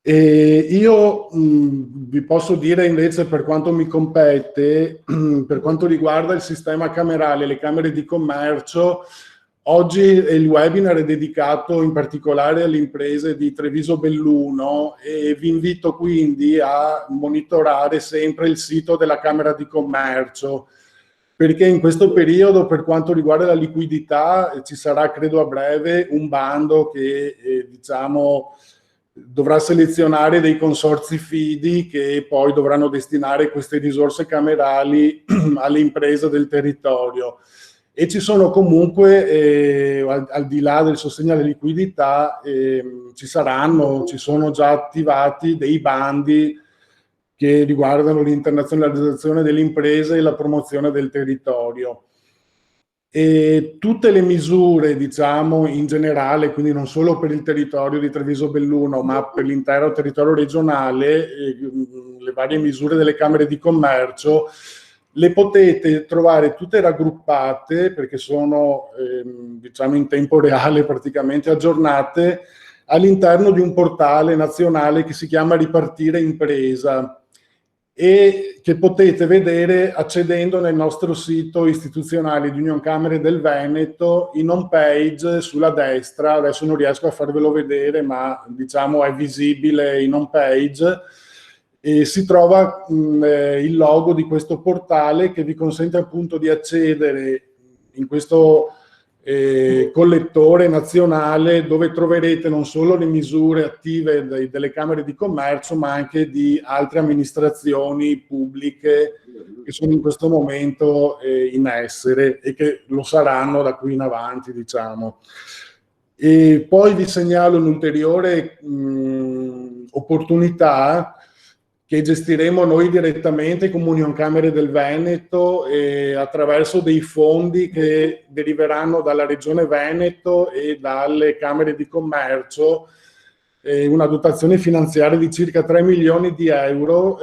E io vi posso dire invece, per quanto mi compete, per quanto riguarda il sistema camerale, le camere di commercio, oggi il webinar è dedicato in particolare alle imprese di Treviso Belluno e vi invito quindi a monitorare sempre il sito della Camera di Commercio, perché in questo periodo, per quanto riguarda la liquidità, ci sarà, credo a breve, un bando che diciamo dovrà selezionare dei consorzi fidi che poi dovranno destinare queste risorse camerali alle imprese del territorio. E ci sono comunque, al di là del sostegno alla liquidità, ci sono già attivati dei bandi che riguardano l'internazionalizzazione delle imprese e la promozione del territorio. E tutte le misure, diciamo, in generale, quindi non solo per il territorio di Treviso Belluno, ma per l'intero territorio regionale, le varie misure delle camere di commercio, le potete trovare tutte raggruppate, perché sono, diciamo, in tempo reale praticamente aggiornate, all'interno di un portale nazionale che si chiama Ripartire Impresa, e che potete vedere accedendo nel nostro sito istituzionale di Unioncamere del Veneto, in home page sulla destra. Adesso non riesco a farvelo vedere, ma diciamo è visibile in home page, e si trova il logo di questo portale che vi consente appunto di accedere in questo collettore nazionale, dove troverete non solo le misure attive delle camere di commercio, ma anche di altre amministrazioni pubbliche che sono in questo momento in essere e che lo saranno da qui in avanti, diciamo. E poi vi segnalo un'ulteriore opportunità che gestiremo noi direttamente come Unioncamere del Veneto, attraverso dei fondi che deriveranno dalla Regione Veneto e dalle Camere di Commercio, una dotazione finanziaria di circa 3 milioni di euro,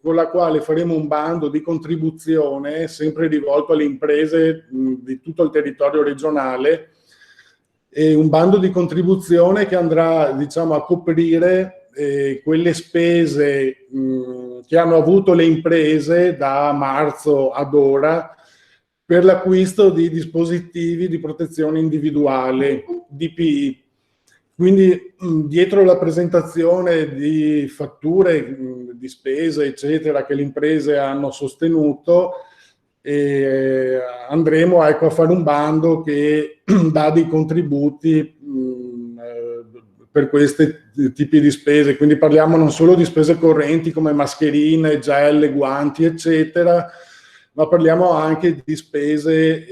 con la quale faremo un bando di contribuzione sempre rivolto alle imprese di tutto il territorio regionale, un bando di contribuzione che andrà, diciamo, a coprire quelle spese che hanno avuto le imprese da marzo ad ora per l'acquisto di dispositivi di protezione individuale, DPI. Quindi dietro la presentazione di fatture, di spese, eccetera, che le imprese hanno sostenuto, andremo, ecco, a fare un bando che dà dei contributi per questi tipi di spese. Quindi parliamo non solo di spese correnti come mascherine, gel, guanti, eccetera, ma parliamo anche di spese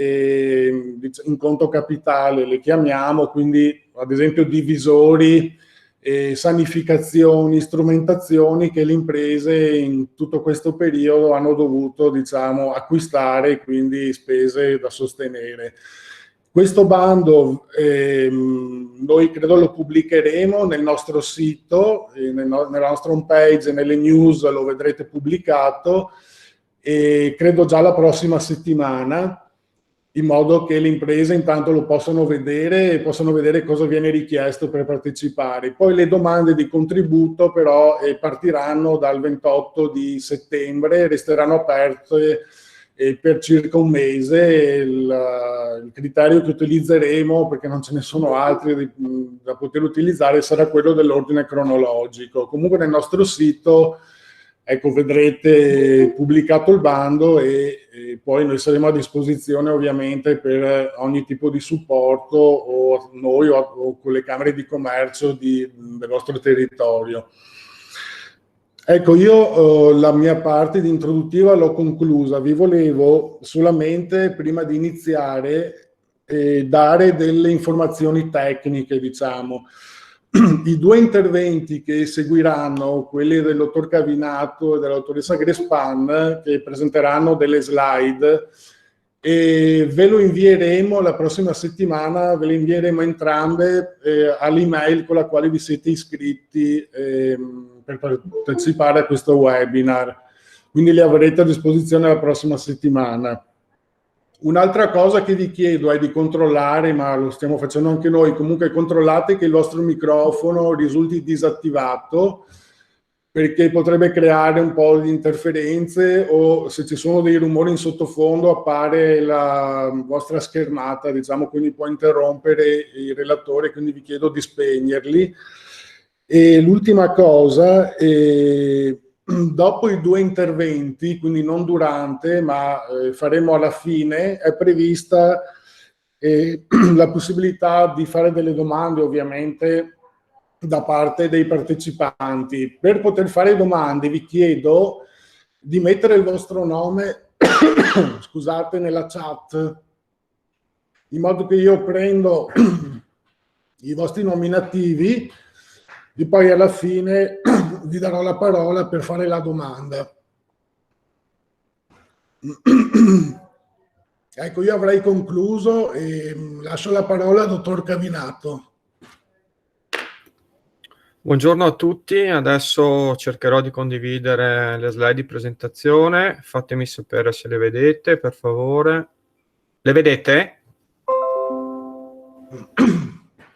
in conto capitale, le chiamiamo, quindi ad esempio divisori, sanificazioni, strumentazioni che le imprese in tutto questo periodo hanno dovuto, diciamo, acquistare, quindi spese da sostenere. Questo bando noi credo lo pubblicheremo nel nostro sito, nella nostra home page, nelle news lo vedrete pubblicato, e credo già la prossima settimana, in modo che le imprese intanto lo possano vedere e possano vedere cosa viene richiesto per partecipare. Poi le domande di contributo però partiranno dal 28 di settembre, resteranno aperte per circa un mese. Il criterio che utilizzeremo, perché non ce ne sono altri da poter utilizzare, sarà quello dell'ordine cronologico. Comunque nel nostro sito, ecco, vedrete pubblicato il bando e poi noi saremo a disposizione ovviamente per ogni tipo di supporto, o noi o con le camere di commercio del nostro territorio. Ecco, io la mia parte di introduttiva l'ho conclusa. Vi volevo solamente, prima di iniziare, dare delle informazioni tecniche, diciamo. I due interventi che seguiranno, quelli del dottor Cavinato e della dottoressa Grespan, che presenteranno delle slide, e ve lo invieremo la prossima settimana, ve le invieremo entrambe all'email con la quale vi siete iscritti per partecipare a questo webinar. Quindi le avrete a disposizione la prossima settimana. Un'altra cosa che vi chiedo è di controllare, ma lo stiamo facendo anche noi, comunque controllate che il vostro microfono risulti disattivato, perché potrebbe creare un po' di interferenze, o se ci sono dei rumori in sottofondo appare la vostra schermata, diciamo, quindi può interrompere il relatore, quindi vi chiedo di spegnerli. E l'ultima cosa, dopo i 2 interventi, quindi non durante, ma faremo alla fine, è prevista la possibilità di fare delle domande, ovviamente, da parte dei partecipanti. Per poter fare domande vi chiedo di mettere il vostro nome scusate, nella chat, in modo che io prendo i vostri nominativi e poi alla fine vi darò la parola per fare la domanda. Ecco, io avrei concluso e lascio la parola al dottor Cavinato. Buongiorno a tutti, adesso cercherò di condividere le slide di presentazione, fatemi sapere se le vedete, per favore. Le vedete?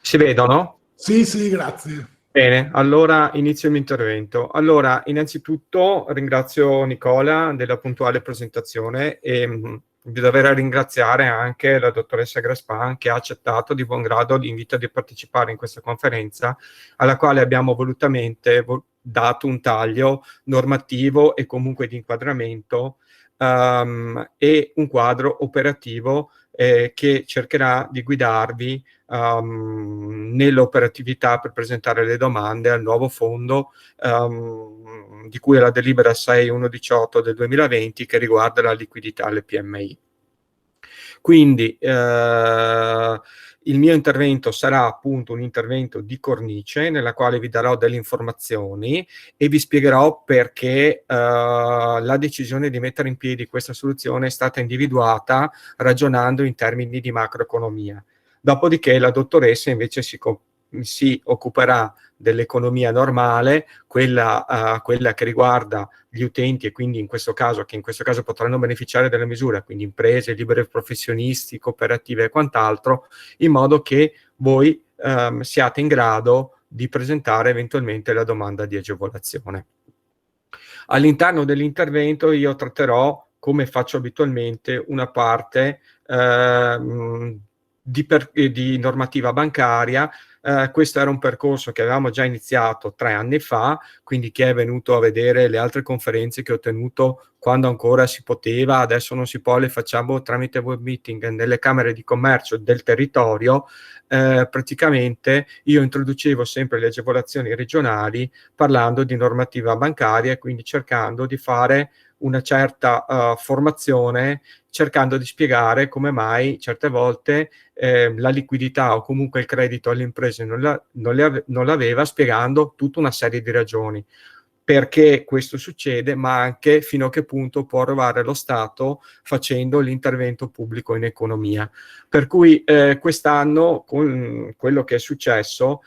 Si vedono? Sì, sì, grazie. Bene, allora inizio il mio intervento. Allora, innanzitutto ringrazio Nicola della puntuale presentazione e di dover ringraziare anche la dottoressa Graspan che ha accettato di buon grado l'invito di partecipare in questa conferenza, alla quale abbiamo volutamente dato un taglio normativo e comunque di inquadramento e un quadro operativo che cercherà di guidarvi nell'operatività per presentare le domande al nuovo fondo di cui è la delibera 6118 del 2020 che riguarda la liquidità alle PMI. Quindi il mio intervento sarà appunto un intervento di cornice nella quale vi darò delle informazioni e vi spiegherò perché la decisione di mettere in piedi questa soluzione è stata individuata ragionando in termini di macroeconomia. Dopodiché la dottoressa invece si occuperà dell'economia normale, quella che riguarda gli utenti e quindi in questo caso potranno beneficiare delle misure, quindi imprese, liberi professionisti, cooperative e quant'altro, in modo che voi siate in grado di presentare eventualmente la domanda di agevolazione. All'interno dell'intervento io tratterò, come faccio abitualmente, una parte di normativa bancaria. Questo era un percorso che avevamo già iniziato 3 anni fa, quindi chi è venuto a vedere le altre conferenze che ho tenuto quando ancora si poteva, adesso non si può, le facciamo tramite web meeting nelle camere di commercio del territorio. Praticamente io introducevo sempre le agevolazioni regionali parlando di normativa bancaria e quindi cercando di fare una certa formazione, cercando di spiegare come mai certe volte la liquidità o comunque il credito alle imprese non l'aveva, spiegando tutta una serie di ragioni. Perché questo succede, ma anche fino a che punto può arrivare lo Stato facendo l'intervento pubblico in economia. Per cui quest'anno, con quello che è successo,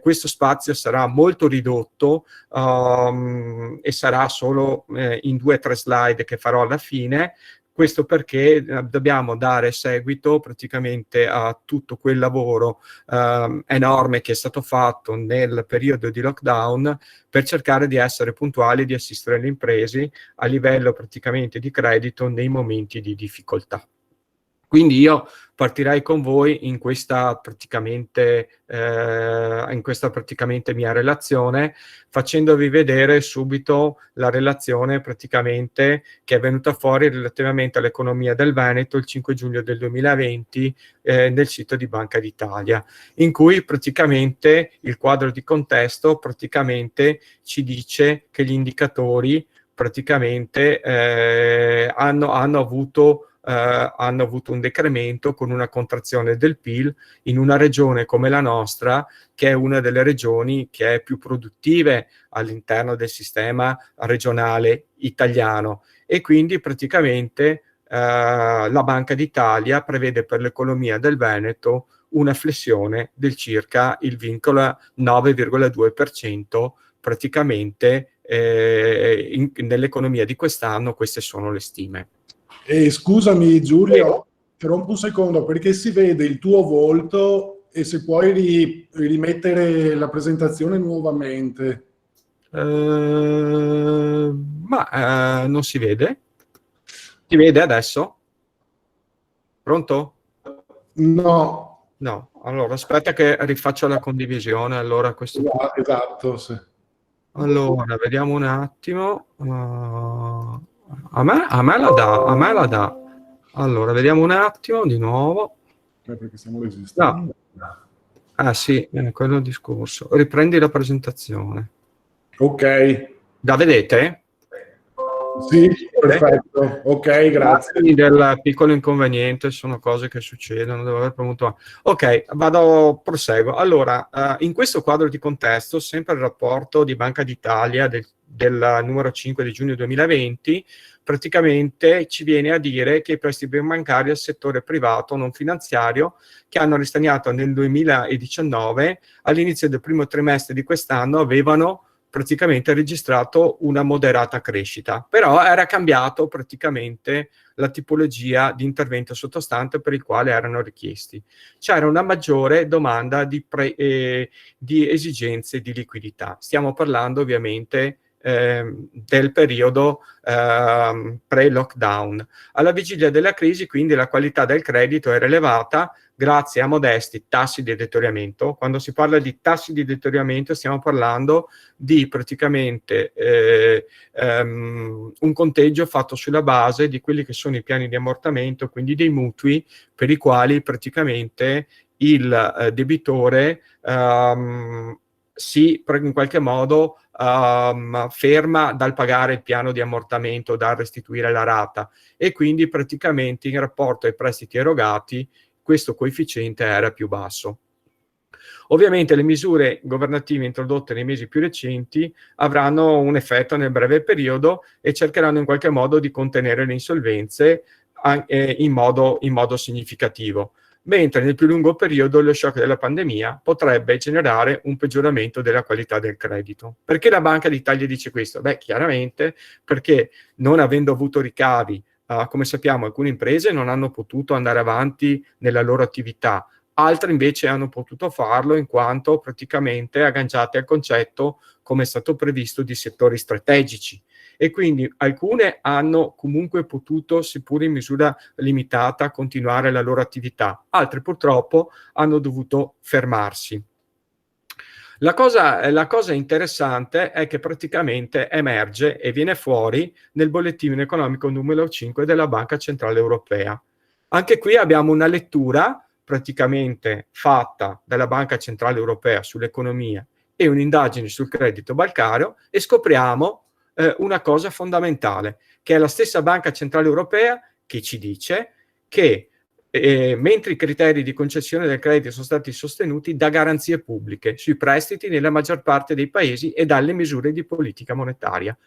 questo spazio sarà molto ridotto e sarà solo in 2 o 3 slide che farò alla fine. Questo perché dobbiamo dare seguito praticamente a tutto quel lavoro enorme che è stato fatto nel periodo di lockdown per cercare di essere puntuali e di assistere le imprese a livello praticamente di credito nei momenti di difficoltà. Quindi io partirei con voi in questa praticamente mia relazione, facendovi vedere subito la relazione praticamente che è venuta fuori relativamente all'economia del Veneto il 5 giugno del 2020 nel sito di Banca d'Italia, in cui praticamente il quadro di contesto praticamente ci dice che gli indicatori praticamente hanno avuto un decremento con una contrazione del PIL in una regione come la nostra, che è una delle regioni che è più produttive all'interno del sistema regionale italiano. E quindi praticamente la Banca d'Italia prevede per l'economia del Veneto una flessione del circa il vincolo 9,2% praticamente nell'economia di quest'anno. Queste sono le stime. Scusami Giulio, interrompo un secondo perché si vede il tuo volto e se puoi rimettere la presentazione nuovamente. Non si vede? Si vede adesso? Pronto? No. No, allora aspetta che rifaccio la condivisione. Allora, a questo punto. Esatto, sì. Allora, vediamo un attimo. A me la dà. Allora, vediamo un attimo di nuovo. Perché stiamo resistendo. No. Ah sì, quello è il discorso. Riprendi la presentazione. Ok. La vedete? Sì, perfetto. Ok, grazie. Del piccolo inconveniente, sono cose che succedono, devo aver premuto. Ok, proseguo. Allora, in questo quadro di contesto, sempre il rapporto di Banca d'Italia del numero 5 di giugno 2020, praticamente ci viene a dire che i prestiti bancari al settore privato non finanziario che hanno ristagnato nel 2019, all'inizio del primo trimestre di quest'anno, avevano praticamente registrato una moderata crescita, però era cambiato praticamente la tipologia di intervento sottostante per il quale erano richiesti. C'era una maggiore domanda di esigenze di liquidità. Stiamo parlando ovviamente del periodo pre-lockdown. Alla vigilia della crisi, quindi, la qualità del credito era elevata grazie a modesti tassi di deterioramento. Quando si parla di tassi di deterioramento stiamo parlando di praticamente un conteggio fatto sulla base di quelli che sono i piani di ammortamento, quindi dei mutui per i quali praticamente il debitore si in qualche modo ferma dal pagare il piano di ammortamento, dal restituire la rata, e quindi praticamente in rapporto ai prestiti erogati questo coefficiente era più basso. Ovviamente le misure governative introdotte nei mesi più recenti avranno un effetto nel breve periodo e cercheranno in qualche modo di contenere le insolvenze in modo significativo, mentre nel più lungo periodo lo shock della pandemia potrebbe generare un peggioramento della qualità del credito. Perché la Banca d'Italia dice questo? Beh, chiaramente perché non avendo avuto ricavi, come sappiamo, alcune imprese non hanno potuto andare avanti nella loro attività, altre invece hanno potuto farlo in quanto praticamente agganciate al concetto, come è stato previsto, di settori strategici. E quindi alcune hanno comunque potuto, seppur in misura limitata, continuare la loro attività, altre purtroppo hanno dovuto fermarsi. La cosa interessante è che praticamente emerge e viene fuori nel bollettino economico numero 5 della Banca Centrale Europea. Anche qui abbiamo una lettura praticamente fatta dalla Banca Centrale Europea sull'economia e un'indagine sul credito bancario e scopriamo una cosa fondamentale, che è la stessa Banca Centrale Europea che ci dice che mentre i criteri di concessione del credito sono stati sostenuti da garanzie pubbliche sui prestiti nella maggior parte dei paesi e dalle misure di politica monetaria.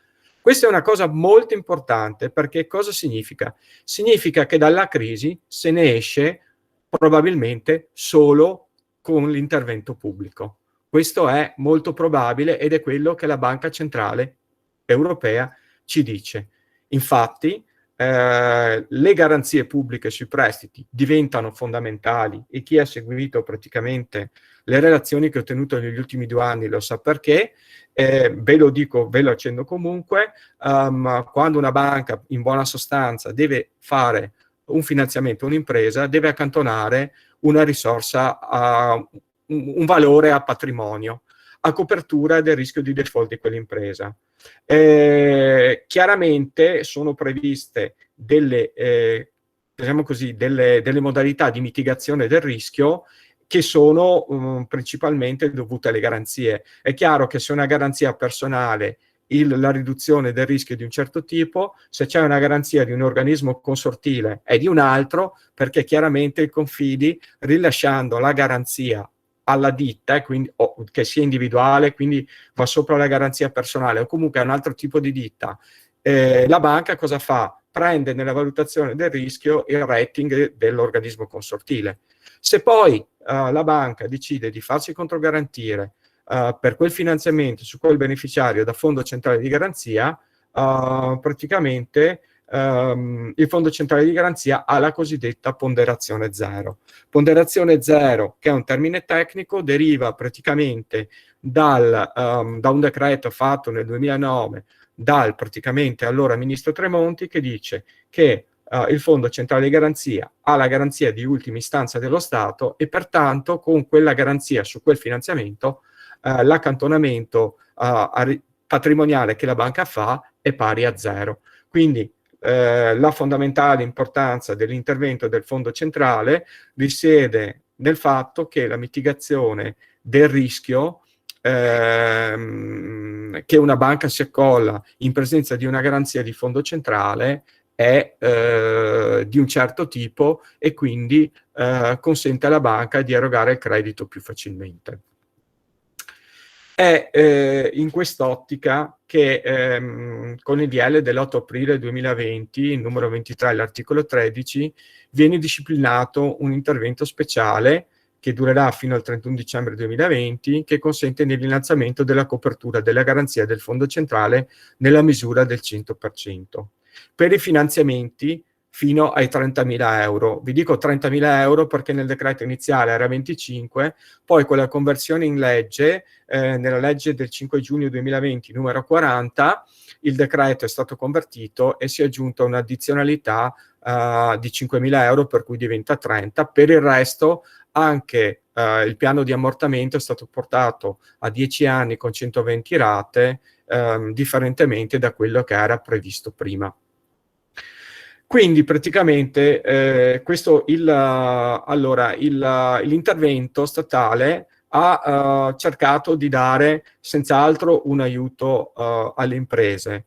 Questa è una cosa molto importante, perché cosa significa? Significa che dalla crisi se ne esce probabilmente solo con l'intervento pubblico. Questo è molto probabile ed è quello che la Banca Centrale Europea ci dice. Infatti, le garanzie pubbliche sui prestiti diventano fondamentali e chi ha seguito praticamente le relazioni che ho tenuto negli ultimi 2 anni lo sa perché. Ve lo dico, ve lo accendo comunque, quando una banca in buona sostanza deve fare un finanziamento a un'impresa, deve accantonare una risorsa, un valore a patrimonio, a copertura del rischio di default di quell'impresa. Chiaramente sono previste delle modalità di mitigazione del rischio che sono principalmente dovute alle garanzie. È chiaro che se una garanzia personale la riduzione del rischio di un certo tipo, se c'è una garanzia di un organismo consortile è di un altro, perché chiaramente il Confidi, rilasciando la garanzia alla ditta, quindi, che sia individuale, quindi va sopra la garanzia personale, o comunque è un altro tipo di ditta, la banca cosa fa? Prende nella valutazione del rischio il rating dell'organismo consortile. Se poi la banca decide di farsi controgarantire per quel finanziamento su quel beneficiario da fondo centrale di garanzia, praticamente il Fondo Centrale di Garanzia ha la cosiddetta ponderazione zero. Ponderazione zero, che è un termine tecnico, deriva praticamente da un decreto fatto nel 2009 dal praticamente allora ministro Tremonti, che dice che il Fondo Centrale di Garanzia ha la garanzia di ultima istanza dello Stato e pertanto con quella garanzia su quel finanziamento l'accantonamento patrimoniale che la banca fa è pari a zero. Quindi la fondamentale importanza dell'intervento del Fondo Centrale risiede nel fatto che la mitigazione del rischio che una banca si accolla in presenza di una garanzia di fondo centrale è di un certo tipo e quindi consente alla banca di erogare il credito più facilmente. È in quest'ottica che con il DL dell'8 aprile 2020, il numero 23, l'articolo 13, viene disciplinato un intervento speciale che durerà fino al 31 dicembre 2020, che consente l'innalzamento della copertura della garanzia del Fondo Centrale nella misura del 100%. Per i finanziamenti fino ai 30.000 euro. Vi dico 30.000 euro perché nel decreto iniziale era 25, poi con la conversione in legge, nella legge del 5 giugno 2020, numero 40, il decreto è stato convertito e si è aggiunta un'addizionalità di 5.000 euro, per cui diventa 30. Per il resto anche il piano di ammortamento è stato portato a 10 anni con 120 rate, differentemente da quello che era previsto prima. Quindi praticamente l'intervento statale ha cercato di dare senz'altro un aiuto alle imprese,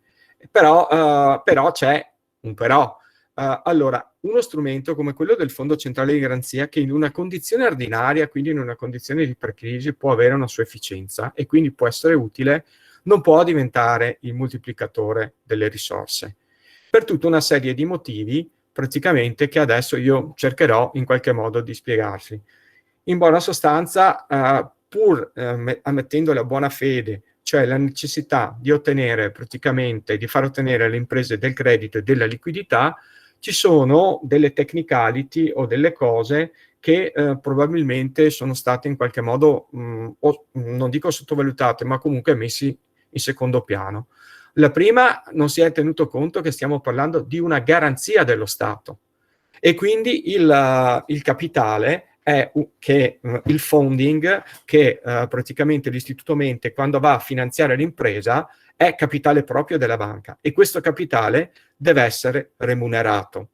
però c'è un però. Allora, uno strumento come quello del Fondo Centrale di Garanzia, che in una condizione ordinaria, quindi in una condizione di precrisi, può avere una sua efficienza e quindi può essere utile, non può diventare il moltiplicatore delle risorse, per tutta una serie di motivi praticamente che adesso io cercherò in qualche modo di spiegarvi. In buona sostanza, pur ammettendo la buona fede, cioè la necessità di ottenere praticamente, di far ottenere alle imprese del credito e della liquidità, ci sono delle technicality o delle cose che probabilmente sono state in qualche modo, non dico sottovalutate, ma comunque messi in secondo piano. La prima, non si è tenuto conto che stiamo parlando di una garanzia dello Stato e quindi il capitale è il funding che praticamente l'Istituto Mente, quando va a finanziare l'impresa, è capitale proprio della banca e questo capitale deve essere remunerato.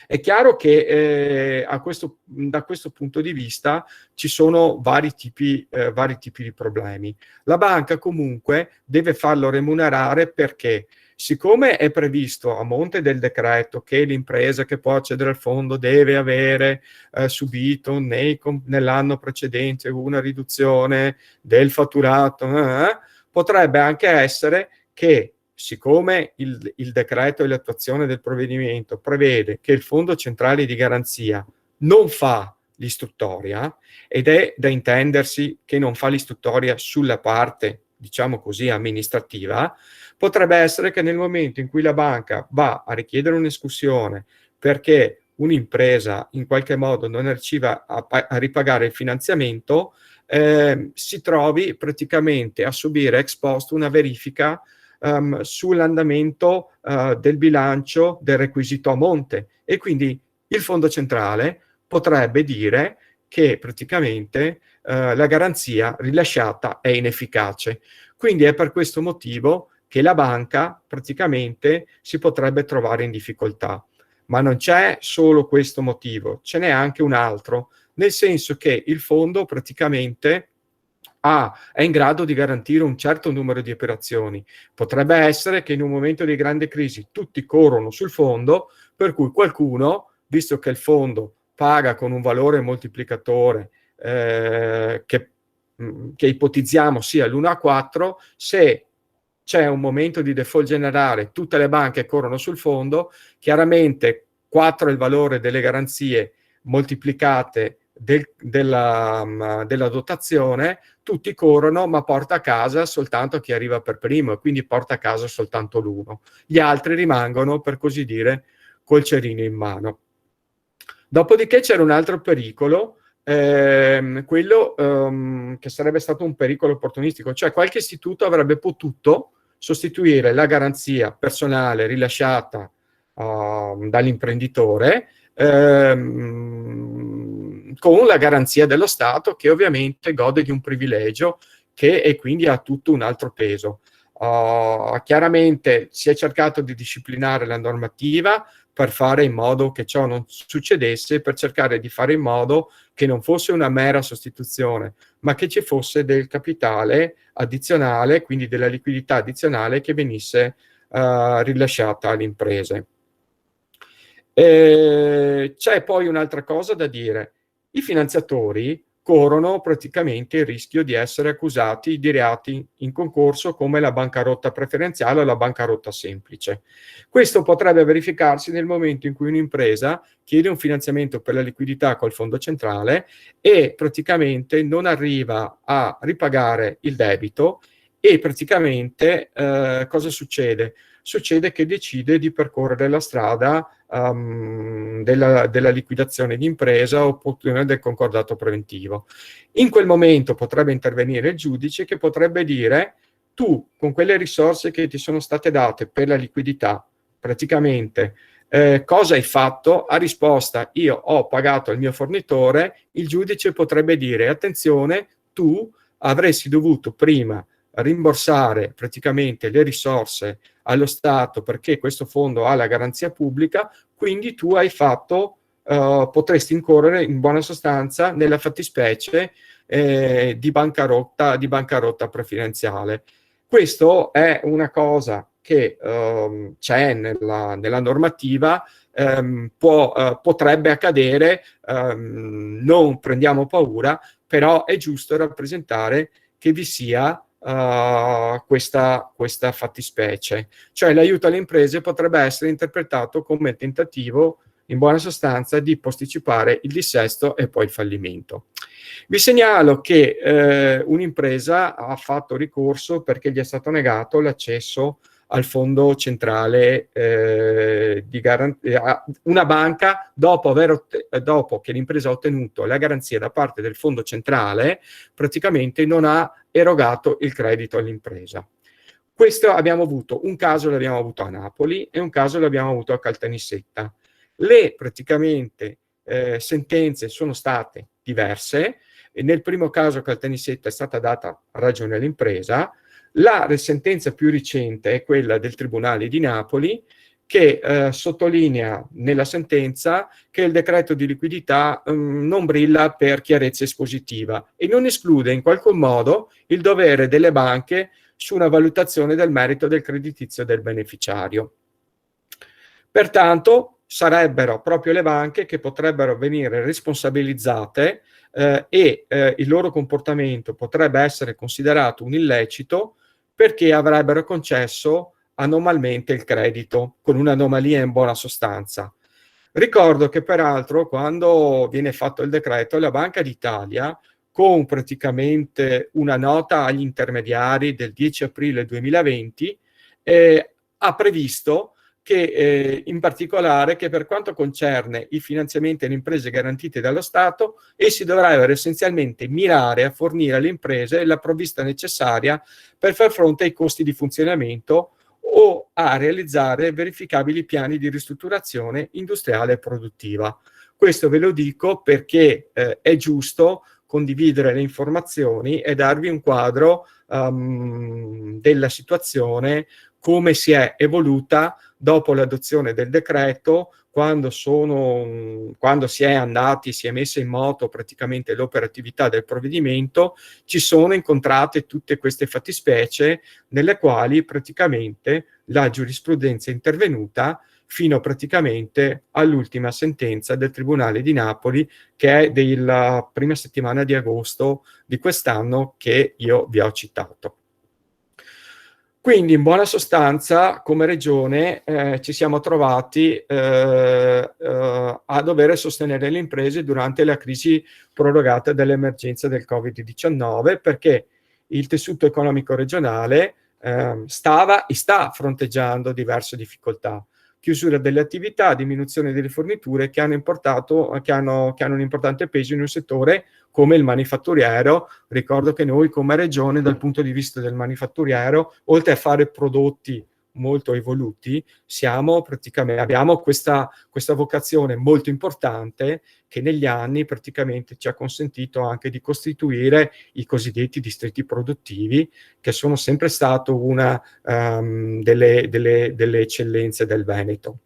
È chiaro che da questo punto di vista ci sono vari tipi di problemi. La banca comunque deve farlo remunerare perché, siccome è previsto a monte del decreto che l'impresa che può accedere al fondo deve avere subito nell'anno precedente una riduzione del fatturato, potrebbe anche essere che, siccome il decreto e l'attuazione del provvedimento prevede che il Fondo Centrale di Garanzia non fa l'istruttoria, ed è da intendersi che non fa l'istruttoria sulla parte, diciamo così, amministrativa, potrebbe essere che nel momento in cui la banca va a richiedere un'escussione perché un'impresa in qualche modo non riusciva a ripagare il finanziamento, si trovi praticamente a subire ex post una verifica sull'andamento del bilancio del requisito a monte e quindi il Fondo Centrale potrebbe dire che praticamente la garanzia rilasciata è inefficace. Quindi è per questo motivo che la banca praticamente si potrebbe trovare in difficoltà. Ma non c'è solo questo motivo, ce n'è anche un altro, nel senso che il fondo praticamente è in grado di garantire un certo numero di operazioni. Potrebbe essere che in un momento di grande crisi tutti corrono sul fondo, per cui qualcuno, visto che il fondo paga con un valore moltiplicatore che ipotizziamo sia l'1/4, se c'è un momento di default generale, tutte le banche corrono sul fondo, chiaramente 4 è il valore delle garanzie moltiplicate della dotazione, tutti corrono, ma porta a casa soltanto chi arriva per primo e quindi porta a casa soltanto l'uno. Gli altri rimangono, per così dire, col cerino in mano. Dopodiché c'era un altro pericolo, quello che sarebbe stato un pericolo opportunistico, cioè qualche istituto avrebbe potuto sostituire la garanzia personale rilasciata dall'imprenditore con la garanzia dello Stato, che ovviamente gode di un privilegio e quindi ha tutto un altro peso. Chiaramente si è cercato di disciplinare la normativa per fare in modo che ciò non succedesse, per cercare di fare in modo che non fosse una mera sostituzione, ma che ci fosse del capitale addizionale, quindi della liquidità addizionale che venisse rilasciata alle imprese. C'è poi un'altra cosa da dire. I finanziatori corrono praticamente il rischio di essere accusati di reati in concorso come la bancarotta preferenziale o la bancarotta semplice. Questo potrebbe verificarsi nel momento in cui un'impresa chiede un finanziamento per la liquidità col fondo centrale e praticamente non arriva a ripagare il debito e praticamente cosa succede? Succede che decide di percorrere la strada della liquidazione di impresa oppure del concordato preventivo. In quel momento potrebbe intervenire il giudice che potrebbe dire: tu con quelle risorse che ti sono state date per la liquidità, praticamente cosa hai fatto? A risposta: io ho pagato il mio fornitore. Il giudice potrebbe dire: attenzione, tu avresti dovuto prima rimborsare praticamente le risorse allo Stato perché questo fondo ha la garanzia pubblica, quindi tu hai fatto, potresti incorrere in buona sostanza nella fattispecie di bancarotta preferenziale. Questo è una cosa che c'è nella normativa, potrebbe accadere, non prendiamo paura, però è giusto rappresentare che vi sia questa fattispecie. Cioè l'aiuto alle imprese potrebbe essere interpretato come tentativo, in buona sostanza, di posticipare il dissesto e poi il fallimento. Vi segnalo che un'impresa ha fatto ricorso perché gli è stato negato l'accesso al fondo centrale di garanzia. Una banca, dopo che l'impresa ha ottenuto la garanzia da parte del fondo centrale, praticamente non ha erogato il credito all'impresa. Questo abbiamo avuto, un caso l'abbiamo avuto a Napoli e un caso l'abbiamo avuto a Caltanissetta. Le praticamente sentenze sono state diverse, e nel primo caso a Caltanissetta è stata data ragione all'impresa. La sentenza più recente è quella del Tribunale di Napoli, che sottolinea nella sentenza che il decreto di liquidità non brilla per chiarezza espositiva e non esclude in qualche modo il dovere delle banche su una valutazione del merito del creditizio del beneficiario. Pertanto sarebbero proprio le banche che potrebbero venire responsabilizzate e il loro comportamento potrebbe essere considerato un illecito perché avrebbero concesso anomalmente il credito, con un'anomalia in buona sostanza. Ricordo che peraltro quando viene fatto il decreto, la Banca d'Italia, con praticamente una nota agli intermediari del 10 aprile 2020, ha previsto che in particolare che per quanto concerne i finanziamenti alle imprese garantite dallo Stato, essi dovrebbero essenzialmente mirare a fornire alle imprese la provvista necessaria per far fronte ai costi di funzionamento o a realizzare verificabili piani di ristrutturazione industriale e produttiva. Questo ve lo dico perché è giusto condividere le informazioni e darvi un quadro della situazione, come si è evoluta dopo l'adozione del decreto, quando si è messa in moto praticamente l'operatività del provvedimento. Ci sono incontrate tutte queste fattispecie nelle quali praticamente la giurisprudenza è intervenuta fino praticamente all'ultima sentenza del Tribunale di Napoli, che è della prima settimana di agosto di quest'anno, che io vi ho citato. Quindi, in buona sostanza, come regione ci siamo trovati a dover sostenere le imprese durante la crisi prorogata dall'emergenza del Covid-19, perché il tessuto economico regionale stava e sta fronteggiando diverse difficoltà. Chiusura delle attività, diminuzione delle forniture che hanno un importante peso in un settore come il manifatturiero. Ricordo che noi come regione, dal punto di vista del manifatturiero, oltre a fare prodotti molto evoluti, abbiamo questa vocazione molto importante che negli anni praticamente ci ha consentito anche di costituire i cosiddetti distretti produttivi, che sono sempre stato una delle eccellenze del Veneto.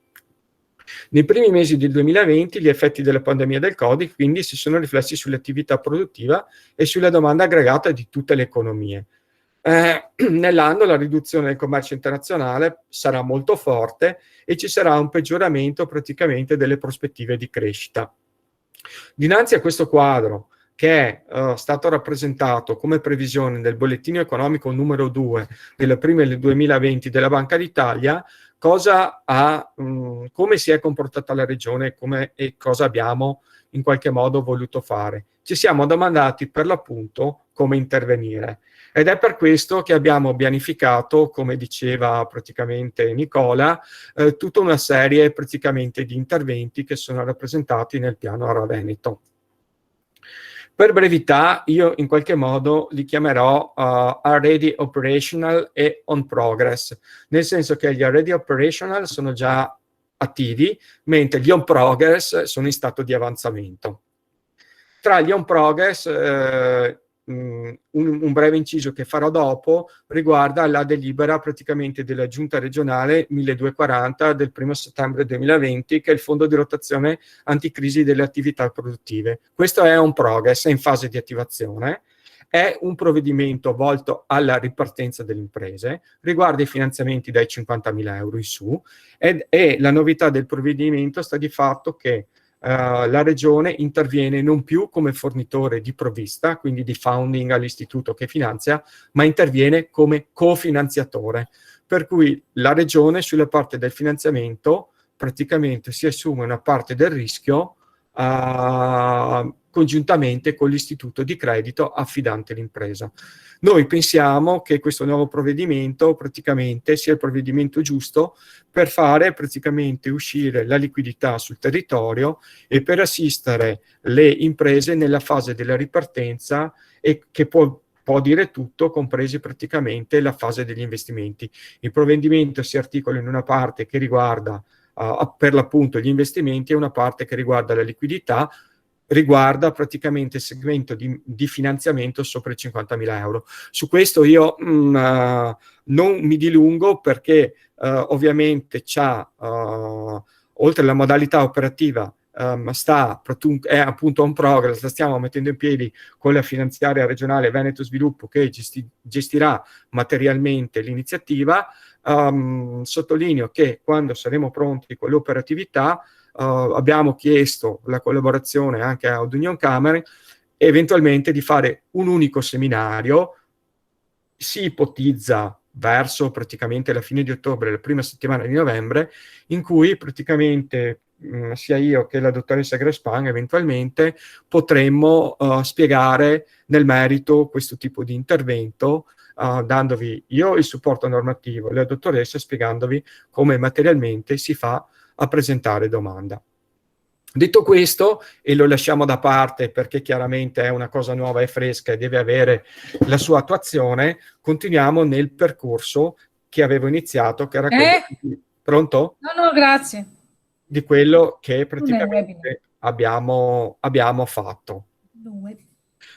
Nei primi mesi del 2020 gli effetti della pandemia del Covid quindi si sono riflessi sull'attività produttiva e sulla domanda aggregata di tutte le economie. Nell'anno la riduzione del commercio internazionale sarà molto forte e ci sarà un peggioramento praticamente delle prospettive di crescita. Dinanzi a questo quadro, che è stato rappresentato come previsione nel bollettino economico numero 2 dell'aprile del 2020 della Banca d'Italia, come si è comportata la regione e cosa abbiamo in qualche modo voluto fare. Ci siamo domandati per l'appunto come intervenire, ed è per questo che abbiamo pianificato, come diceva praticamente Nicola, tutta una serie praticamente di interventi che sono rappresentati nel piano ARA Veneto. Per brevità, io in qualche modo li chiamerò already operational e on progress, nel senso che gli already operational sono già attivi, mentre gli on progress sono in stato di avanzamento. Tra gli on progress, un breve inciso che farò dopo riguarda la delibera praticamente della Giunta regionale 1240 del 1 settembre 2020, che è il fondo di rotazione anticrisi delle attività produttive. Questo è un progress, è in fase di attivazione, è un provvedimento volto alla ripartenza delle imprese, riguarda i finanziamenti dai 50.000 euro in su, e la novità del provvedimento sta di fatto che la regione interviene non più come fornitore di provvista, quindi di funding all'istituto che finanzia, ma interviene come cofinanziatore, per cui la regione sulla parte del finanziamento praticamente si assume una parte del rischio congiuntamente con l'istituto di credito affidante l'impresa. Noi pensiamo che questo nuovo provvedimento praticamente sia il provvedimento giusto per fare praticamente uscire la liquidità sul territorio e per assistere le imprese nella fase della ripartenza, e che può dire tutto, compresi praticamente la fase degli investimenti. Il provvedimento si articola in una parte che riguarda per l'appunto gli investimenti e una parte che riguarda la liquidità, riguarda praticamente il segmento di finanziamento sopra i 50.000 euro. Su questo io non mi dilungo, perché ovviamente oltre alla modalità operativa, è appunto un progress, la stiamo mettendo in piedi con la finanziaria regionale Veneto Sviluppo, che gestirà materialmente l'iniziativa. Sottolineo che quando saremo pronti con l'operatività abbiamo chiesto la collaborazione anche ad Unioncamere, eventualmente di fare un unico seminario. Si ipotizza verso praticamente la fine di ottobre, la prima settimana di novembre, in cui praticamente sia io che la dottoressa Grespan eventualmente potremmo spiegare nel merito questo tipo di intervento, dandovi io il supporto normativo e la dottoressa spiegandovi come materialmente si fa a presentare domanda. Detto questo, e lo lasciamo da parte perché chiaramente è una cosa nuova e fresca e deve avere la sua attuazione, continuiamo nel percorso che avevo iniziato, che era quello pronto? No, grazie. Di quello che praticamente abbiamo fatto.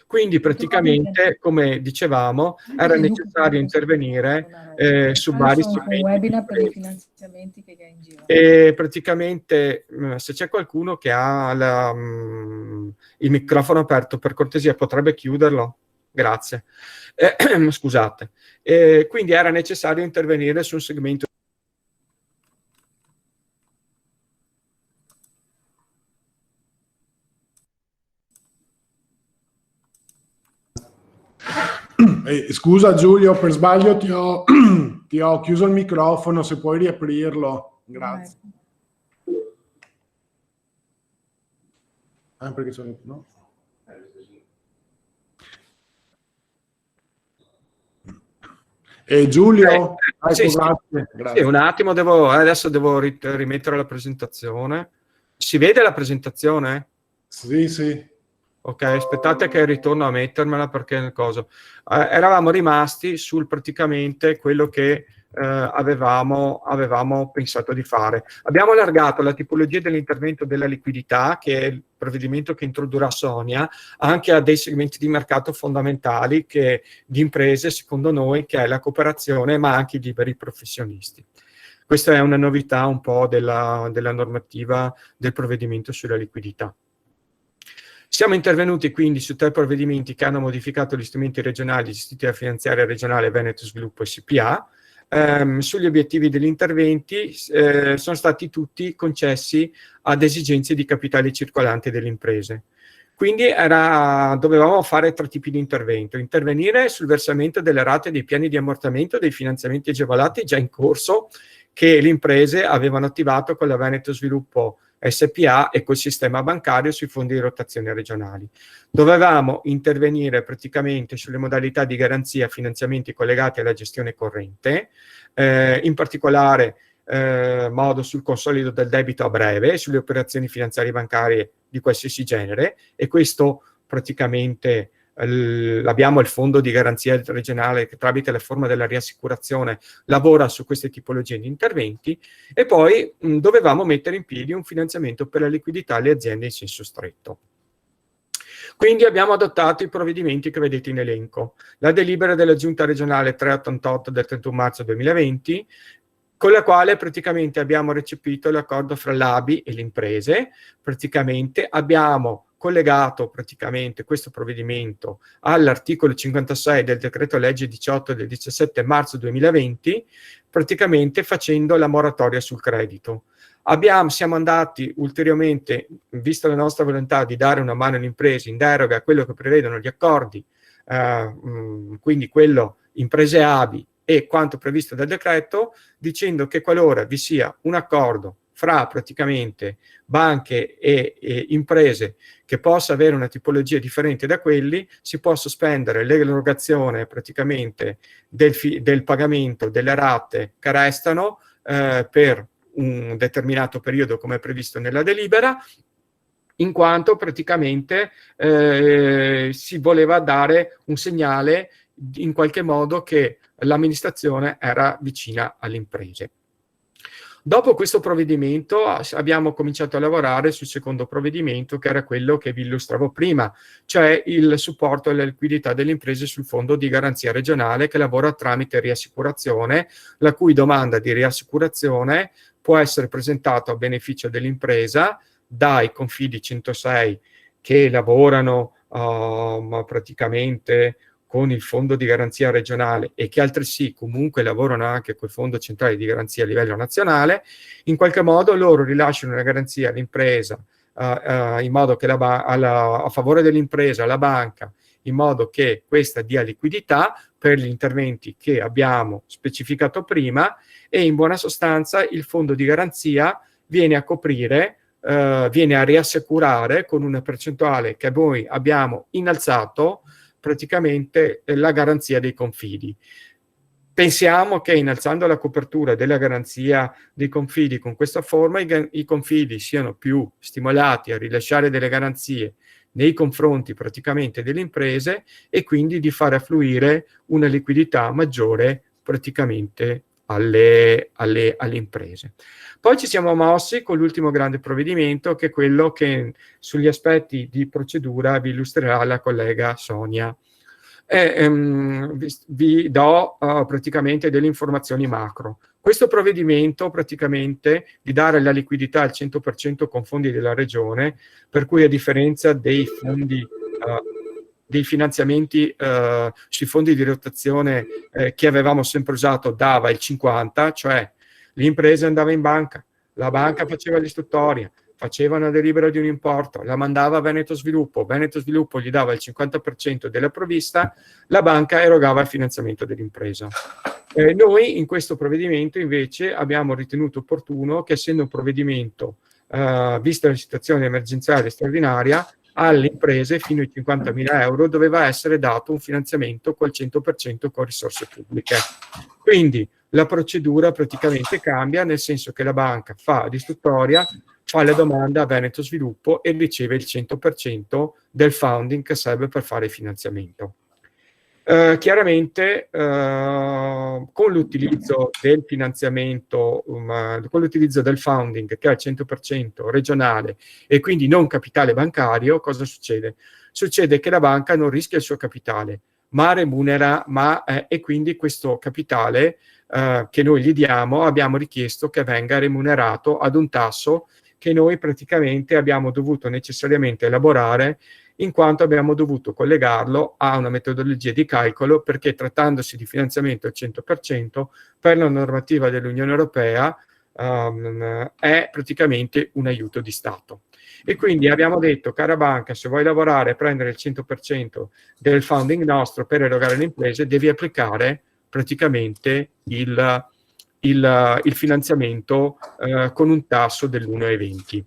Quindi praticamente, come dicevamo, era necessario intervenire su vari webinar per i finanziamenti che hai in giro. E praticamente, se c'è qualcuno che ha il microfono aperto, per cortesia potrebbe chiuderlo? Grazie. Scusate. Quindi era necessario intervenire su un segmento. Scusa Giulio, per sbaglio ti ho chiuso il microfono, se puoi riaprirlo. Grazie. Perché sono... No? Giulio? Sì, grazie. Sì, un attimo, adesso devo rimettere la presentazione. Si vede la presentazione? Sì. Ok, aspettate che ritorno a mettermela perché eravamo rimasti sul praticamente quello che avevamo pensato di fare. Abbiamo allargato la tipologia dell'intervento della liquidità, che è il provvedimento che introdurrà Sonia, anche a dei segmenti di mercato fondamentali di imprese, secondo noi, che è la cooperazione, ma anche i liberi professionisti. Questa è una novità un po' della normativa del provvedimento sulla liquidità. Siamo intervenuti quindi su 3 provvedimenti che hanno modificato gli strumenti regionali gestiti dalla finanziaria regionale Veneto Sviluppo SpA. Sugli obiettivi degli interventi sono stati tutti concessi ad esigenze di capitale circolante delle imprese. Quindi dovevamo fare 3 tipi di intervento: intervenire sul versamento delle rate dei piani di ammortamento dei finanziamenti agevolati già in corso che le imprese avevano attivato con la Veneto Sviluppo SpA e col sistema bancario sui fondi di rotazione regionali. Dovevamo intervenire praticamente sulle modalità di garanzia finanziamenti collegati alla gestione corrente, in particolare modo sul consolido del debito a breve e sulle operazioni finanziarie bancarie di qualsiasi genere, e questo praticamente abbiamo il fondo di garanzia regionale che tramite la forma della riassicurazione lavora su queste tipologie di interventi, e poi dovevamo mettere in piedi un finanziamento per la liquidità alle aziende in senso stretto. Quindi abbiamo adottato i provvedimenti che vedete in elenco: la delibera della Giunta regionale 388 del 31 marzo 2020, con la quale praticamente abbiamo recepito l'accordo fra l'ABI e le imprese. Praticamente abbiamo collegato questo provvedimento all'articolo 56 del decreto legge 18 del 17 marzo 2020, praticamente facendo la moratoria sul credito. Siamo andati ulteriormente, vista la nostra volontà di dare una mano alle imprese in deroga a quello che prevedono gli accordi, quindi quello imprese ABI e quanto previsto dal decreto, dicendo che qualora vi sia un accordo fra praticamente banche e imprese che possa avere una tipologia differente da quelli, si può sospendere l'erogazione praticamente del pagamento delle rate che restano per un determinato periodo, come previsto nella delibera, in quanto praticamente si voleva dare un segnale in qualche modo che l'amministrazione era vicina alle imprese. Dopo questo provvedimento abbiamo cominciato a lavorare sul secondo provvedimento, che era quello che vi illustravo prima, cioè il supporto alla liquidità delle imprese sul fondo di garanzia regionale che lavora tramite riassicurazione, la cui domanda di riassicurazione può essere presentata a beneficio dell'impresa dai confidi 106 che lavorano praticamente con il fondo di garanzia regionale e che altresì comunque lavorano anche col fondo centrale di garanzia a livello nazionale. In qualche modo loro rilasciano una garanzia all'impresa in modo che a favore dell'impresa alla banca, in modo che questa dia liquidità per gli interventi che abbiamo specificato prima, e in buona sostanza il fondo di garanzia viene a coprire, viene a riassicurare con una percentuale che noi abbiamo innalzato praticamente la garanzia dei confidi. Pensiamo che innalzando la copertura della garanzia dei confidi con questa forma i confidi siano più stimolati a rilasciare delle garanzie nei confronti praticamente delle imprese, e quindi di far affluire una liquidità maggiore praticamente alle imprese. Poi ci siamo mossi con l'ultimo grande provvedimento, che è quello che sugli aspetti di procedura vi illustrerà la collega Sonia. Vi do praticamente delle informazioni macro. Questo provvedimento praticamente di dare la liquidità al 100% con fondi della regione, per cui a differenza dei fondi dei finanziamenti sui fondi di rotazione che avevamo sempre usato, dava il 50%, cioè l'impresa andava in banca, la banca faceva l'istruttoria, faceva una delibera di un importo, la mandava a Veneto Sviluppo gli dava il 50% della provvista, la banca erogava il finanziamento dell'impresa. Noi in questo provvedimento invece abbiamo ritenuto opportuno che, essendo un provvedimento, vista la situazione emergenziale straordinaria, alle imprese fino ai 50.000 euro doveva essere dato un finanziamento col 100% con risorse pubbliche. Quindi la procedura praticamente cambia, nel senso che la banca fa l'istruttoria, fa la domanda a Veneto Sviluppo e riceve il 100% del funding che serve per fare il finanziamento. Chiaramente con l'utilizzo del finanziamento, con l'utilizzo del funding che è al 100% regionale e quindi non capitale bancario, cosa succede? Succede che la banca non rischia il suo capitale, ma remunera, e quindi questo capitale che noi gli diamo, abbiamo richiesto che venga remunerato ad un tasso che noi praticamente abbiamo dovuto necessariamente elaborare, in quanto abbiamo dovuto collegarlo a una metodologia di calcolo, perché trattandosi di finanziamento al 100%, per la normativa dell'Unione Europea è praticamente un aiuto di Stato. E quindi abbiamo detto, cara banca, se vuoi lavorare e prendere il 100% del funding nostro per erogare le imprese, devi applicare praticamente il finanziamento con un tasso dell'1,20.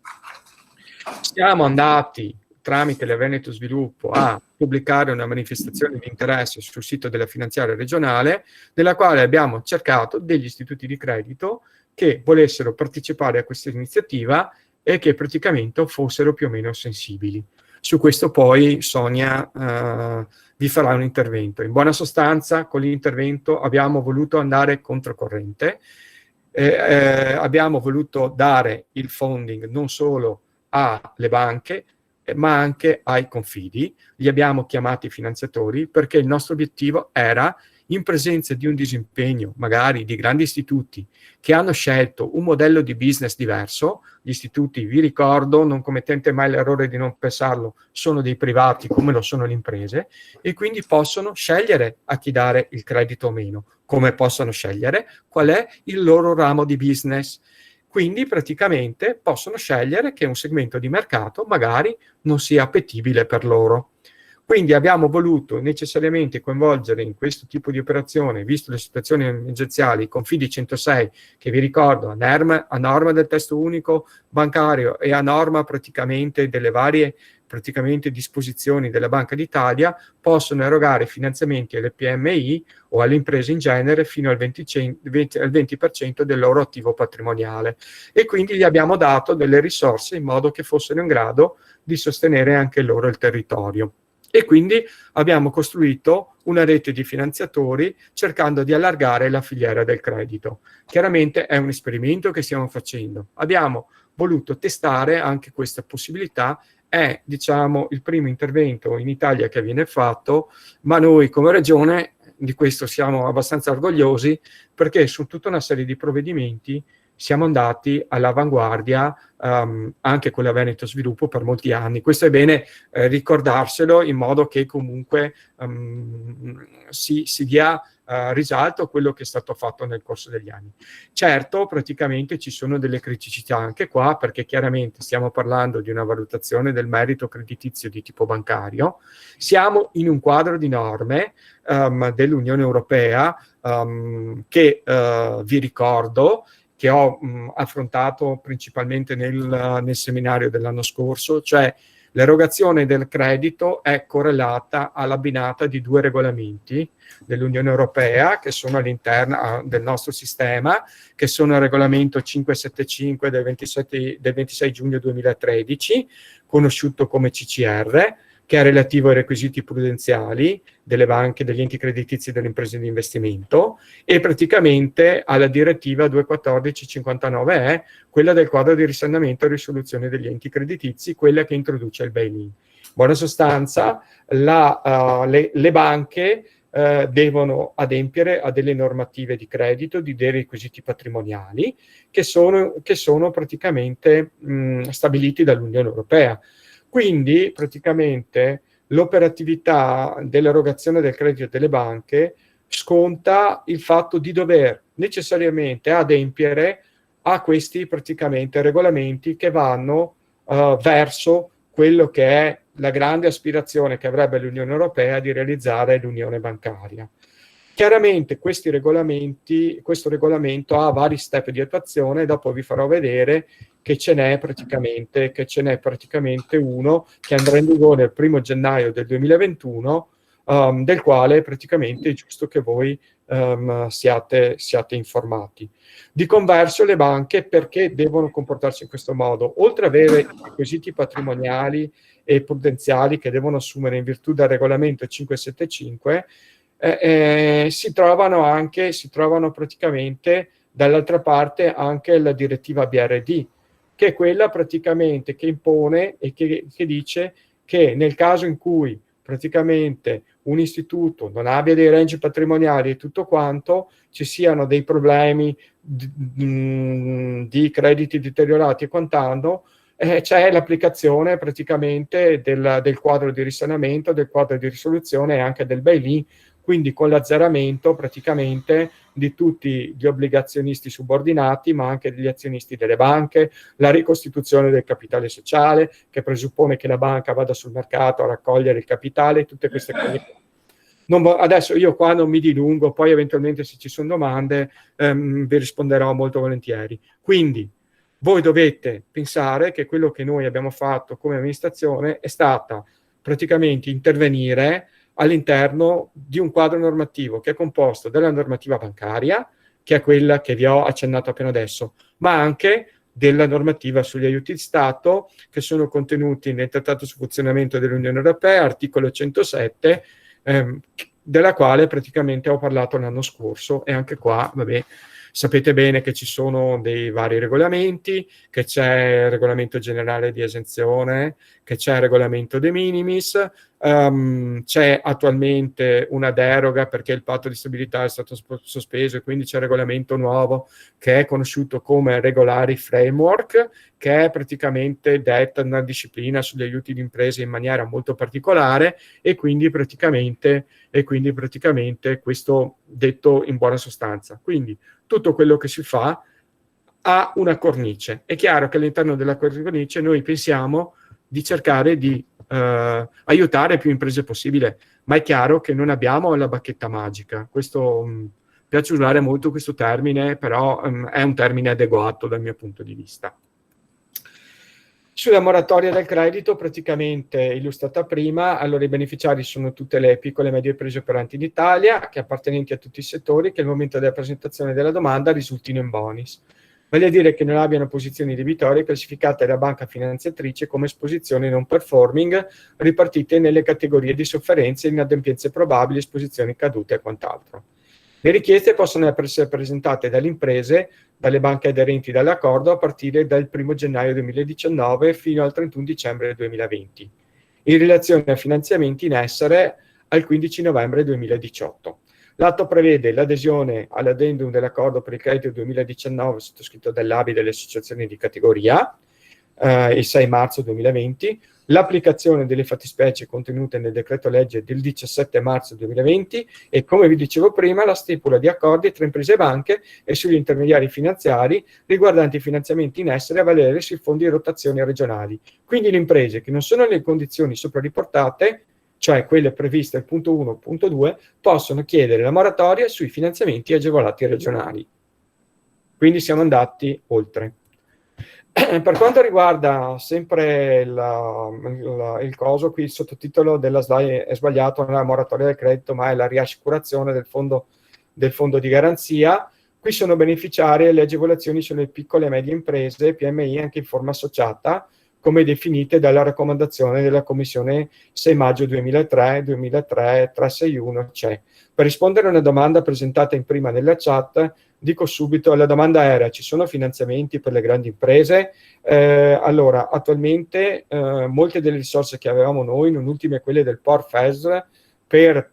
Siamo andati tramite la Veneto Sviluppo a pubblicare una manifestazione di interesse sul sito della finanziaria regionale, nella quale abbiamo cercato degli istituti di credito che volessero partecipare a questa iniziativa e che praticamente fossero più o meno sensibili. Su questo poi Sonia vi farà un intervento. In buona sostanza, con l'intervento abbiamo voluto andare controcorrente, abbiamo voluto dare il funding non solo alle banche, ma anche ai confidi. Li abbiamo chiamati finanziatori perché il nostro obiettivo era, in presenza di un disimpegno magari di grandi istituti che hanno scelto un modello di business diverso. Gli istituti, vi ricordo, non commettete mai l'errore di non pensarlo, sono dei privati come lo sono le imprese, e quindi possono scegliere a chi dare il credito o meno, come possono scegliere qual è il loro ramo di business. Quindi praticamente possono scegliere che un segmento di mercato magari non sia appetibile per loro. Quindi abbiamo voluto necessariamente coinvolgere in questo tipo di operazione, visto le situazioni emergenziali, i confidi 106, che vi ricordo, a norma del testo unico bancario e a norma praticamente delle varie disposizioni della Banca d'Italia, possono erogare finanziamenti alle PMI o alle imprese in genere fino al 20% del loro attivo patrimoniale, e quindi gli abbiamo dato delle risorse in modo che fossero in grado di sostenere anche loro il territorio. E quindi abbiamo costruito una rete di finanziatori cercando di allargare la filiera del credito. Chiaramente è un esperimento che stiamo facendo. Abbiamo voluto testare anche questa possibilità. È, diciamo, il primo intervento in Italia che viene fatto, ma noi come Regione di questo siamo abbastanza orgogliosi, perché su tutta una serie di provvedimenti siamo andati all'avanguardia anche con la Veneto Sviluppo per molti anni. Questo è bene ricordarselo, in modo che comunque si dia risalto a quello che è stato fatto nel corso degli anni. Certo, praticamente ci sono delle criticità anche qua, perché chiaramente stiamo parlando di una valutazione del merito creditizio di tipo bancario. Siamo in un quadro di norme dell'Unione Europea che vi ricordo che ho affrontato principalmente nel seminario dell'anno scorso, cioè l'erogazione del credito è correlata all'abbinata di 2 regolamenti dell'Unione Europea che sono all'interno del nostro sistema, che sono il regolamento 575 del 26 giugno 2013, conosciuto come CCR, che è relativo ai requisiti prudenziali delle banche, degli enti creditizi e delle imprese di investimento, e praticamente alla direttiva 214/59/E, quella del quadro di risanamento e risoluzione degli enti creditizi, quella che introduce il bail-in. In buona sostanza, le banche devono adempiere a delle normative di credito, di dei requisiti patrimoniali che sono praticamente stabiliti dall'Unione Europea. Quindi praticamente l'operatività dell'erogazione del credito delle banche sconta il fatto di dover necessariamente adempiere a questi praticamente regolamenti che vanno verso quello che è la grande aspirazione che avrebbe l'Unione Europea di realizzare l'unione bancaria. Chiaramente questo regolamento ha vari step di attuazione, dopo vi farò vedere che ce n'è praticamente uno che andrà in vigore il 1° gennaio del 2021, del quale praticamente è giusto che voi siate informati. Di converso le banche perché devono comportarsi in questo modo? Oltre ad avere i requisiti patrimoniali e prudenziali che devono assumere in virtù del regolamento 575, si trovano praticamente dall'altra parte anche la direttiva BRD, che è quella praticamente che impone e che dice che nel caso in cui praticamente un istituto non abbia dei range patrimoniali e tutto quanto, ci siano dei problemi di crediti deteriorati e quant'altro, c'è l'applicazione praticamente del quadro di risanamento, del quadro di risoluzione e anche del bail-in, quindi con l'azzeramento praticamente di tutti gli obbligazionisti subordinati, ma anche degli azionisti delle banche, la ricostituzione del capitale sociale, che presuppone che la banca vada sul mercato a raccogliere il capitale, tutte queste cose. Adesso io qua non mi dilungo, poi eventualmente se ci sono domande vi risponderò molto volentieri. Quindi voi dovete pensare che quello che noi abbiamo fatto come amministrazione è stata praticamente intervenire all'interno di un quadro normativo che è composto dalla normativa bancaria, che è quella che vi ho accennato appena adesso, ma anche della normativa sugli aiuti di Stato, che sono contenuti nel Trattato sul funzionamento dell'Unione Europea, articolo 107, della quale praticamente ho parlato l'anno scorso, e anche qua, vabbè, sapete bene che ci sono dei vari regolamenti, che c'è il regolamento generale di esenzione, che c'è il regolamento de minimis, c'è attualmente una deroga perché il patto di stabilità è stato sospeso e quindi c'è il regolamento nuovo che è conosciuto come Regulatory Framework, che è praticamente detta una disciplina sugli aiuti di imprese in maniera molto particolare e quindi praticamente questo detto in buona sostanza. Quindi tutto quello che si fa ha una cornice. È chiaro che all'interno della cornice noi pensiamo di cercare di aiutare più imprese possibile, ma è chiaro che non abbiamo la bacchetta magica. Questo piace usare molto questo termine, però è un termine adeguato dal mio punto di vista. Sulla moratoria del credito, praticamente illustrata prima, allora i beneficiari sono tutte le piccole e medie imprese operanti in Italia, che appartenenti a tutti i settori, che al momento della presentazione della domanda risultino in bonus. Vale a dire che non abbiano posizioni debitorie classificate dalla banca finanziatrice come esposizioni non performing, ripartite nelle categorie di sofferenze, inadempienze probabili, esposizioni cadute e quant'altro. Le richieste possono essere presentate dalle imprese, dalle banche aderenti dall'accordo a partire dal 1° gennaio 2019 fino al 31 dicembre 2020, in relazione a finanziamenti in essere al 15 novembre 2018. L'atto prevede l'adesione all'addendum dell'accordo per il credito 2019 sottoscritto dall'ABI e delle associazioni di categoria il 6 marzo 2020, l'applicazione delle fattispecie contenute nel decreto legge del 17 marzo 2020 e, come vi dicevo prima, la stipula di accordi tra imprese e banche e sugli intermediari finanziari riguardanti i finanziamenti in essere a valere sui fondi di rotazione regionali. Quindi le imprese che non sono nelle condizioni sopra riportate, cioè quelle previste al punto 1 e punto 2, possono chiedere la moratoria sui finanziamenti agevolati regionali. Quindi siamo andati oltre. Per quanto riguarda sempre il coso, qui il sottotitolo della slide è sbagliato, non è la moratoria del credito, ma è la riassicurazione del fondo di garanzia. Qui sono beneficiarie le agevolazioni sulle piccole e medie imprese, PMI, anche in forma associata, come definite dalla raccomandazione della Commissione 6 maggio 2003 361 CE. Per rispondere a una domanda presentata in prima nella chat, dico subito, la domanda era: ci sono finanziamenti per le grandi imprese? Allora, attualmente molte delle risorse che avevamo noi, non ultime quelle del POR-FES, per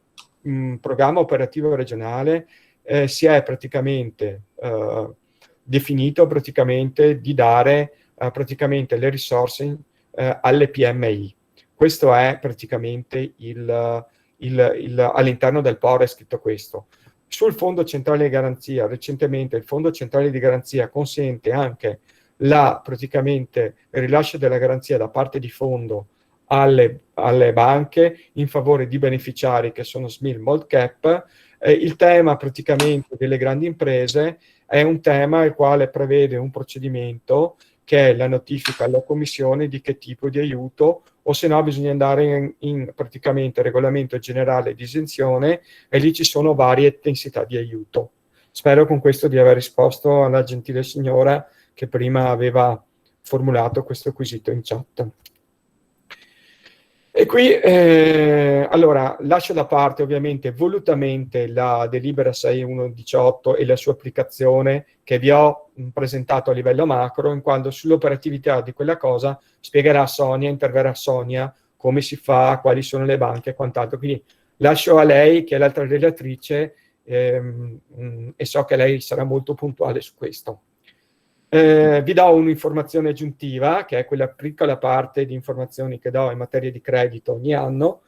programma operativo regionale, si è praticamente definito praticamente di dare praticamente le risorse alle PMI. Questo è praticamente all'interno del POR è scritto questo. Sul Fondo Centrale di Garanzia, recentemente il Fondo Centrale di Garanzia consente anche praticamente il rilascio della garanzia da parte di fondo alle banche in favore di beneficiari che sono SME, Small Cap. Il tema praticamente delle grandi imprese è un tema il quale prevede un procedimento che è la notifica alla Commissione di che tipo di aiuto, o se no bisogna andare in praticamente regolamento generale di esenzione, e lì ci sono varie intensità di aiuto. Spero con questo di aver risposto alla gentile signora che prima aveva formulato questo quesito in chat. E qui, allora, lascio da parte ovviamente volutamente la delibera 6118 e la sua applicazione che vi ho presentato a livello macro, in quanto sull'operatività di quella cosa spiegherà Sonia, interverrà Sonia, come si fa, quali sono le banche e quant'altro. Quindi lascio a lei, che è l'altra relatrice, e so che lei sarà molto puntuale su questo. Vi do un'informazione aggiuntiva, che è quella piccola parte di informazioni che do in materia di credito ogni anno,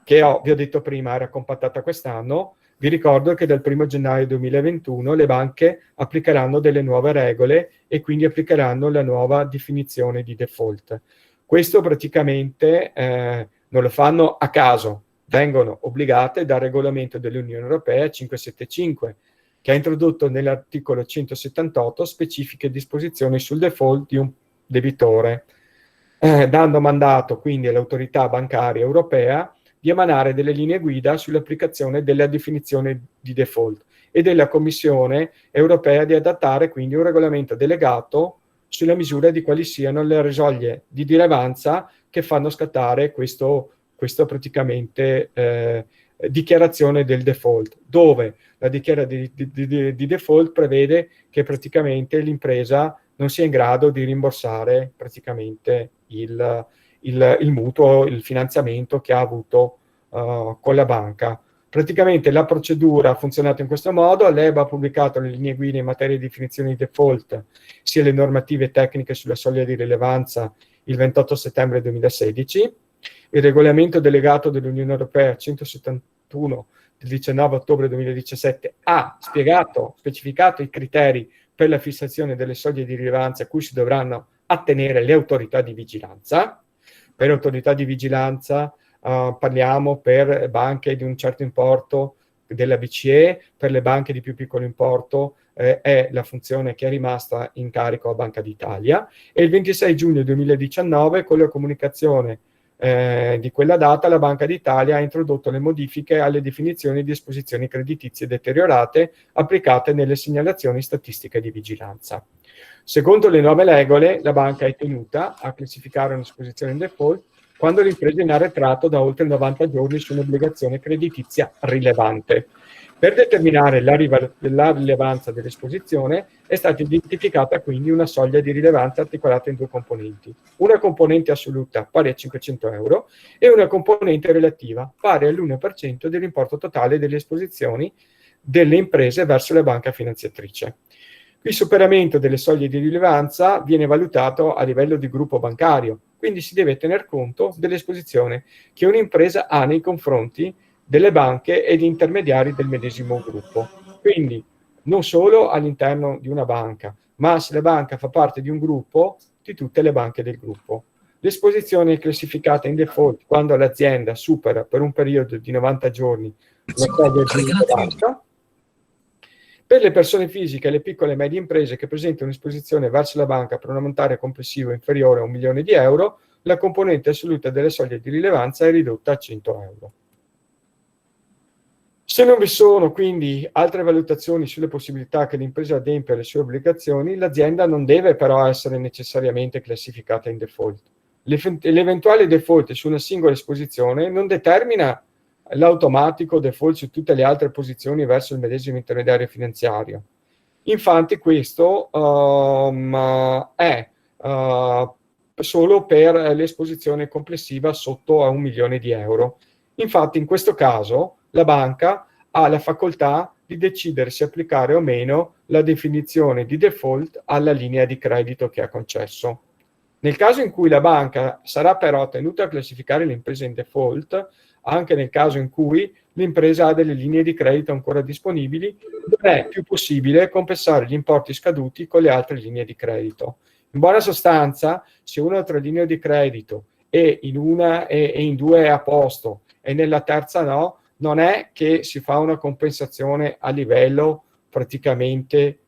che vi ho detto prima era compattata quest'anno. Vi ricordo che dal 1 gennaio 2021 le banche applicheranno delle nuove regole e quindi applicheranno la nuova definizione di default. Questo praticamente non lo fanno a caso, vengono obbligate dal regolamento dell'Unione Europea 575, che ha introdotto nell'articolo 178 specifiche disposizioni sul default di un debitore, dando mandato quindi all'autorità bancaria europea di emanare delle linee guida sull'applicazione della definizione di default e della Commissione europea di adattare quindi un regolamento delegato sulla misura di quali siano le soglie di rilevanza che fanno scattare questo praticamente dichiarazione del default, dove la dichiarazione di default prevede che praticamente l'impresa non sia in grado di rimborsare praticamente il mutuo, il finanziamento che ha avuto con la banca. Praticamente la procedura ha funzionato in questo modo. L'EBA ha pubblicato le linee guida in materia di definizione di default, sia le normative tecniche sulla soglia di rilevanza il 28 settembre 2016. Il regolamento delegato dell'Unione Europea 171 del 19 ottobre 2017 ha specificato i criteri per la fissazione delle soglie di rilevanza a cui si dovranno attenere le autorità di vigilanza. Per autorità di vigilanza parliamo per banche di un certo importo della BCE, per le banche di più piccolo importo è la funzione che è rimasta in carico a Banca d'Italia, e il 26 giugno 2019 con la comunicazione di quella data la Banca d'Italia ha introdotto le modifiche alle definizioni di esposizioni creditizie deteriorate applicate nelle segnalazioni statistiche di vigilanza. Secondo le nuove regole, la banca è tenuta a classificare un'esposizione in default quando l'impresa è in arretrato da oltre 90 giorni su un'obbligazione creditizia rilevante. Per determinare la rilevanza dell'esposizione è stata identificata quindi una soglia di rilevanza articolata in due componenti, una componente assoluta pari a 500 euro e una componente relativa pari all'1% dell'importo totale delle esposizioni delle imprese verso la banca finanziatrice. Il superamento delle soglie di rilevanza viene valutato a livello di gruppo bancario, quindi si deve tener conto dell'esposizione che un'impresa ha nei confronti delle banche e di intermediari del medesimo gruppo. Quindi non solo all'interno di una banca, ma se la banca fa parte di un gruppo, di tutte le banche del gruppo. L'esposizione è classificata in default quando l'azienda supera per un periodo di 90 giorni la soglia di rilevanza. Per le persone fisiche e le piccole e medie imprese che presentano un'esposizione verso la banca per un ammontare complessivo inferiore a 1 milione di euro, la componente assoluta delle soglie di rilevanza è ridotta a 100 euro. Se non vi sono quindi altre valutazioni sulle possibilità che l'impresa adempia alle sue obbligazioni, l'azienda non deve però essere necessariamente classificata in default. L'eventuale default su una singola esposizione non determina l'automatico default su tutte le altre posizioni verso il medesimo intermediario finanziario. Infatti questo è solo per l'esposizione complessiva sotto a 1 milione di euro. Infatti in questo caso la banca ha la facoltà di decidere se applicare o meno la definizione di default alla linea di credito che ha concesso. Nel caso in cui la banca sarà però tenuta a classificare l'impresa in default, anche nel caso in cui l'impresa ha delle linee di credito ancora disponibili, non è più possibile compensare gli importi scaduti con le altre linee di credito. In buona sostanza, se uno ha 3 linee di credito e in una e in 2 è a posto e nella terza no, non è che si fa una compensazione a livello praticamente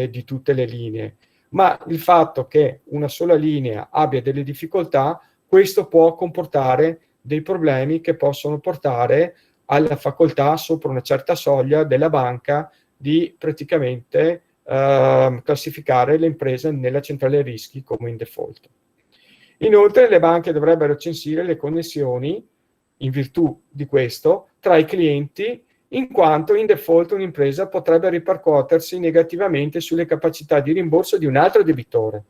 di tutte le linee, ma il fatto che una sola linea abbia delle difficoltà, questo può comportare dei problemi che possono portare alla facoltà sopra una certa soglia della banca di praticamente classificare le imprese nella centrale rischi come in default. Inoltre le banche dovrebbero censire le connessioni, in virtù di questo, tra i clienti, in quanto in default un'impresa potrebbe ripercuotersi negativamente sulle capacità di rimborso di un altro debitore.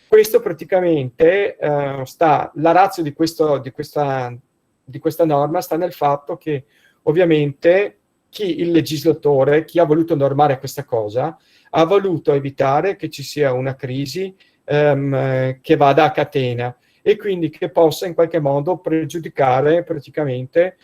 Questo praticamente la ratio di questa norma sta nel fatto che ovviamente il legislatore, chi ha voluto normare questa cosa, ha voluto evitare che ci sia una crisi che vada a catena e quindi che possa in qualche modo pregiudicare praticamente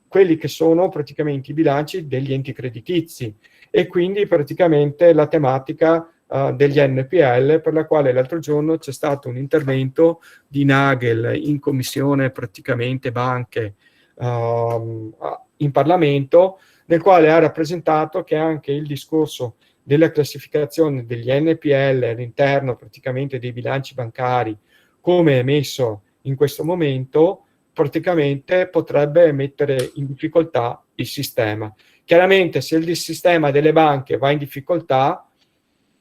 quelli che sono praticamente i bilanci degli enti creditizi e quindi praticamente la tematica degli NPL, per la quale l'altro giorno c'è stato un intervento di Nagel in commissione praticamente banche in Parlamento, nel quale ha rappresentato che anche il discorso della classificazione degli NPL all'interno praticamente dei bilanci bancari, come è messo in questo momento, praticamente potrebbe mettere in difficoltà il sistema. Chiaramente se il sistema delle banche va in difficoltà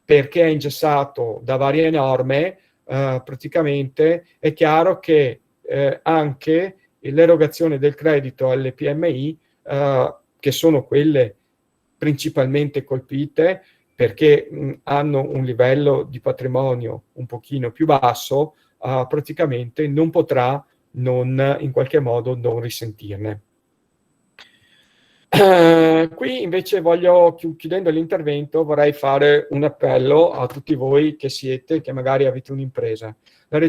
perché è ingessato da varie norme, praticamente è chiaro che anche l'erogazione del credito alle PMI, che sono quelle principalmente colpite perché hanno un livello di patrimonio un pochino più basso, praticamente non potrà in qualche modo non risentirne. Qui invece chiudendo l'intervento, vorrei fare un appello a tutti voi che magari avete un'impresa.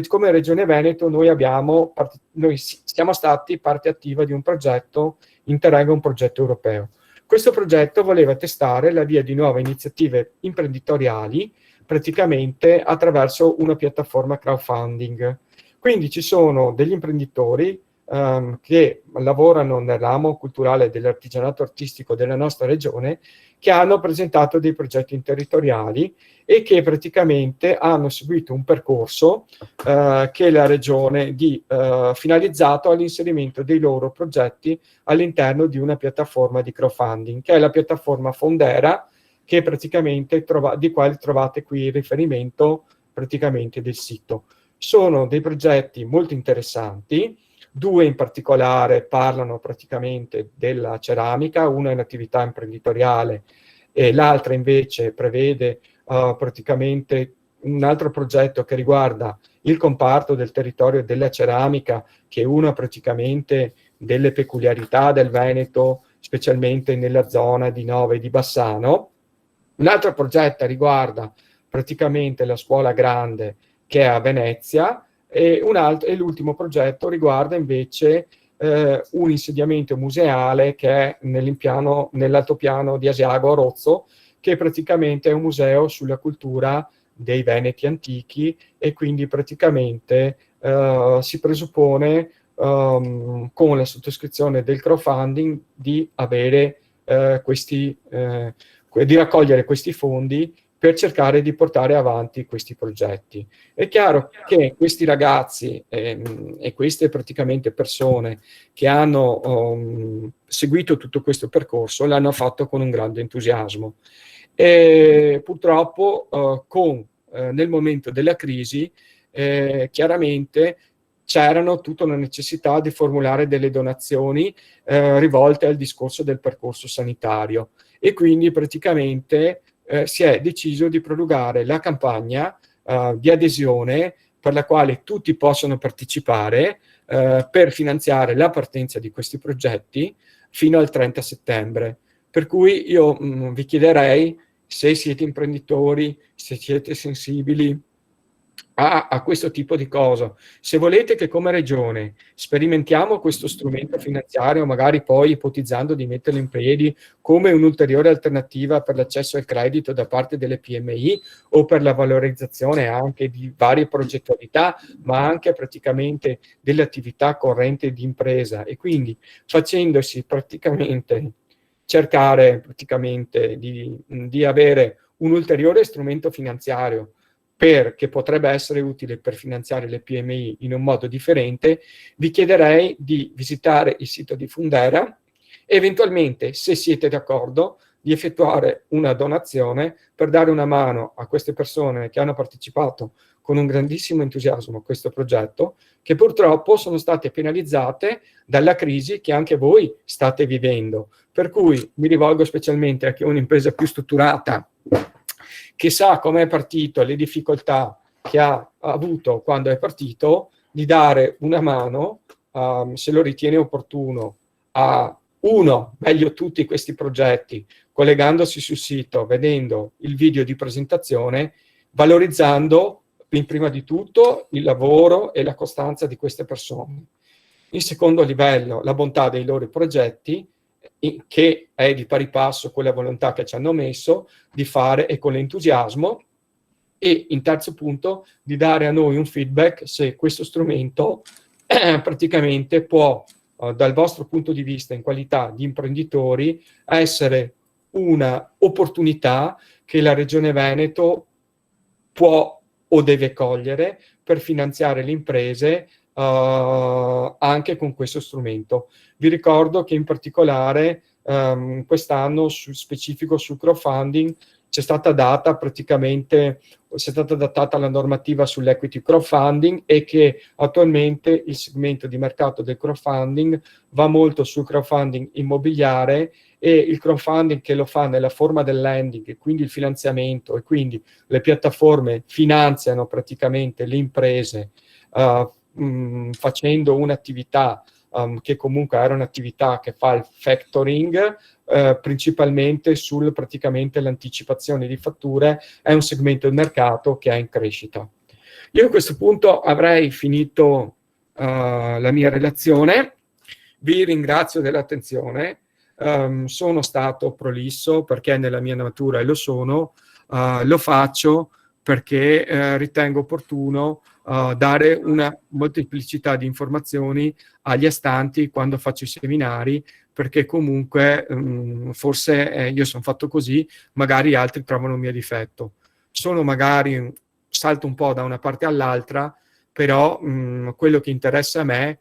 Come Regione Veneto noi siamo stati parte attiva di un progetto Interreg, un progetto europeo. Questo progetto voleva testare la via di nuove iniziative imprenditoriali praticamente attraverso una piattaforma crowdfunding. Quindi ci sono degli imprenditori che lavorano nel ramo culturale dell'artigianato artistico della nostra regione, che hanno presentato dei progetti territoriali e che praticamente hanno seguito un percorso che la regione finalizzato all'inserimento dei loro progetti all'interno di una piattaforma di crowdfunding, che è la piattaforma Fondera, che praticamente di quale trovate qui il riferimento praticamente del sito. Sono dei progetti molto interessanti. 2 in particolare parlano praticamente della ceramica, una è un'attività imprenditoriale e l'altra invece prevede praticamente un altro progetto che riguarda il comparto del territorio della ceramica, che è una praticamente delle peculiarità del Veneto, specialmente nella zona di Nove e di Bassano. Un altro progetto riguarda praticamente la scuola grande che è a Venezia, e l'ultimo progetto riguarda invece un insediamento museale che è nell'altopiano di Asiago a Rozzo, che praticamente è un museo sulla cultura dei Veneti antichi e quindi praticamente si presuppone con la sottoscrizione del crowdfunding di avere di raccogliere questi fondi per cercare di portare avanti questi progetti. È chiaro che questi ragazzi e queste praticamente persone che hanno seguito tutto questo percorso l'hanno fatto con un grande entusiasmo. E purtroppo nel momento della crisi chiaramente c'erano tutta una necessità di formulare delle donazioni rivolte al discorso del percorso sanitario e quindi praticamente si è deciso di prolungare la campagna di adesione per la quale tutti possono partecipare per finanziare la partenza di questi progetti fino al 30 settembre. Per cui io vi chiederei, se siete imprenditori, se siete sensibili a questo tipo di cosa. Se volete che come regione sperimentiamo questo strumento finanziario, magari poi ipotizzando di metterlo in piedi come un'ulteriore alternativa per l'accesso al credito da parte delle PMI o per la valorizzazione anche di varie progettualità, ma anche praticamente delle attività correnti di impresa, e quindi facendosi praticamente cercare praticamente di avere un ulteriore strumento finanziario che potrebbe essere utile per finanziare le PMI in un modo differente, vi chiederei di visitare il sito di Fundera e eventualmente, se siete d'accordo, di effettuare una donazione per dare una mano a queste persone che hanno partecipato con un grandissimo entusiasmo a questo progetto, che purtroppo sono state penalizzate dalla crisi che anche voi state vivendo. Per cui mi rivolgo specialmente a chi è un'impresa più strutturata, che sa come è partito, le difficoltà che ha avuto quando è partito, di dare una mano, se lo ritiene opportuno, a meglio tutti questi progetti, collegandosi sul sito, vedendo il video di presentazione, valorizzando prima di tutto il lavoro e la costanza di queste persone. In secondo livello, la bontà dei loro progetti, che è di pari passo con la volontà che ci hanno messo di fare e con l'entusiasmo, e in terzo punto di dare a noi un feedback se questo strumento praticamente può, dal vostro punto di vista in qualità di imprenditori, essere una opportunità che la Regione Veneto può o deve cogliere per finanziare le imprese anche con questo strumento. Vi ricordo che in particolare quest'anno, specifico sul crowdfunding, è stata adattata la normativa sull'equity crowdfunding, e che attualmente il segmento di mercato del crowdfunding va molto sul crowdfunding immobiliare, e il crowdfunding che lo fa nella forma del lending, e quindi il finanziamento, e quindi le piattaforme finanziano praticamente le imprese facendo un'attività che comunque era un'attività che fa il factoring, principalmente sul praticamente l'anticipazione di fatture. È un segmento del mercato che è in crescita. Io a questo punto avrei finito la mia relazione, vi ringrazio dell'attenzione, sono stato prolisso perché nella mia natura, e lo sono, lo faccio perché ritengo opportuno dare una molteplicità di informazioni agli astanti quando faccio i seminari, perché comunque forse io sono fatto così, magari altri trovano un mio difetto. Salto un po' da una parte all'altra, però quello che interessa a me è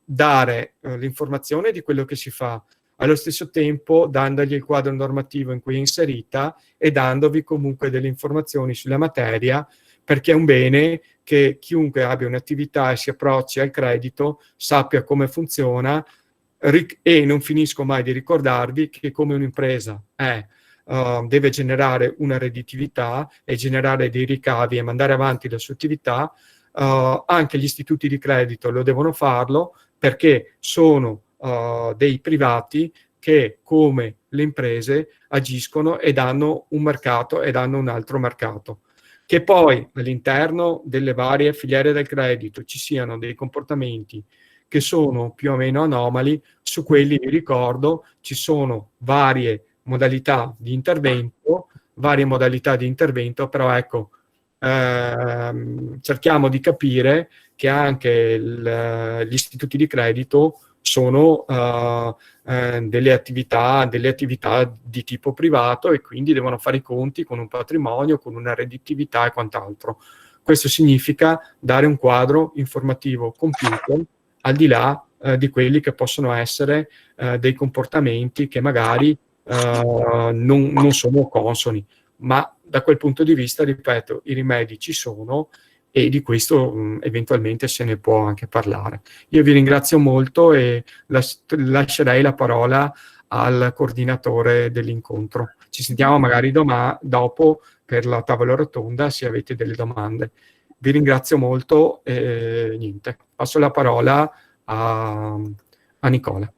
dare l'informazione di quello che si fa, allo stesso tempo dandogli il quadro normativo in cui è inserita e dandovi comunque delle informazioni sulla materia, perché è un bene che chiunque abbia un'attività e si approcci al credito sappia come funziona, e non finisco mai di ricordarvi che come un'impresa deve generare una redditività e generare dei ricavi e mandare avanti la sua attività, anche gli istituti di credito lo devono farlo, perché sono dei privati che, come le imprese, agiscono ed hanno un mercato ed hanno un altro mercato. Che poi all'interno delle varie filiere del credito ci siano dei comportamenti che sono più o meno anomali, su quelli vi ricordo ci sono varie modalità di intervento, però ecco, cerchiamo di capire che anche gli istituti di credito sono delle attività di tipo privato, e quindi devono fare i conti con un patrimonio, con una redditività e quant'altro. Questo significa dare un quadro informativo compiuto, al di là di quelli che possono essere dei comportamenti che magari non sono consoni, ma da quel punto di vista, ripeto, i rimedi ci sono, e di questo eventualmente se ne può anche parlare. Io vi ringrazio molto e lascerei la parola al coordinatore dell'incontro. Ci sentiamo magari dopo per la tavola rotonda, se avete delle domande. Vi ringrazio molto e niente, passo la parola a Nicola.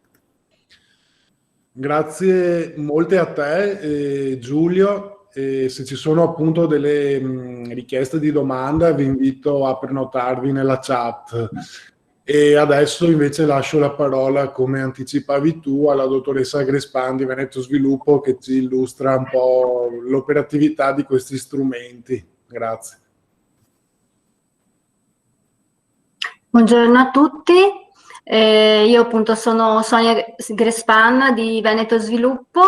Grazie molte a te, Giulio. e se ci sono appunto delle richieste di domanda vi invito a prenotarvi nella chat. E adesso invece lascio la parola, come anticipavi tu, alla dottoressa Grespan di Veneto Sviluppo, che ci illustra un po' l'operatività di questi strumenti. Grazie. Buongiorno a tutti, io appunto sono Sonia Grespan di Veneto Sviluppo,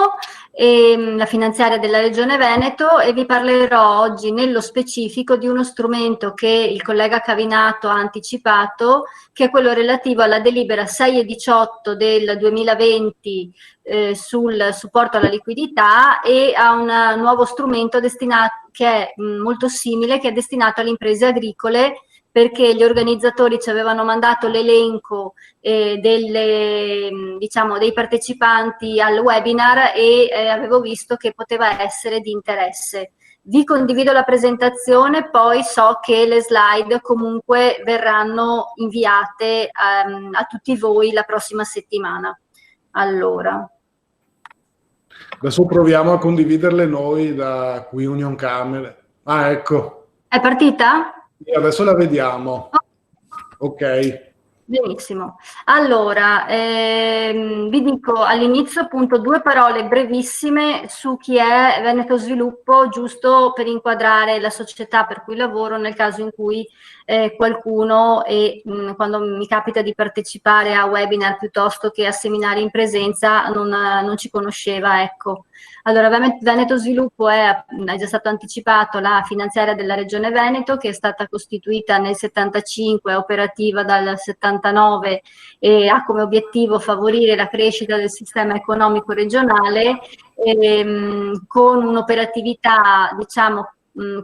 la finanziaria della Regione Veneto, e vi parlerò oggi nello specifico di uno strumento che il collega Cavinato ha anticipato, che è quello relativo alla delibera 6 e 18 del 2020 sul supporto alla liquidità, e a un nuovo strumento destinato, che è molto simile, che è destinato alle imprese agricole, perché gli organizzatori ci avevano mandato l'elenco dei partecipanti al webinar, e avevo visto che poteva essere di interesse. Vi condivido la presentazione, poi so che le slide comunque verranno inviate a tutti voi la prossima settimana. Allora. Adesso proviamo a condividerle noi da qui Union Camere. Ah, ecco. È partita? Adesso la vediamo. Ok. Benissimo. Allora, vi dico all'inizio appunto due parole brevissime su chi è Veneto Sviluppo, giusto per inquadrare la società per cui lavoro, nel caso in cui qualcuno, quando mi capita di partecipare a webinar piuttosto che a seminari in presenza, non ci conosceva, ecco. Allora, Veneto Sviluppo è già stato anticipato, la finanziaria della Regione Veneto, che è stata costituita nel 75, è operativa dal 79 e ha come obiettivo favorire la crescita del sistema economico regionale, con un'operatività, diciamo,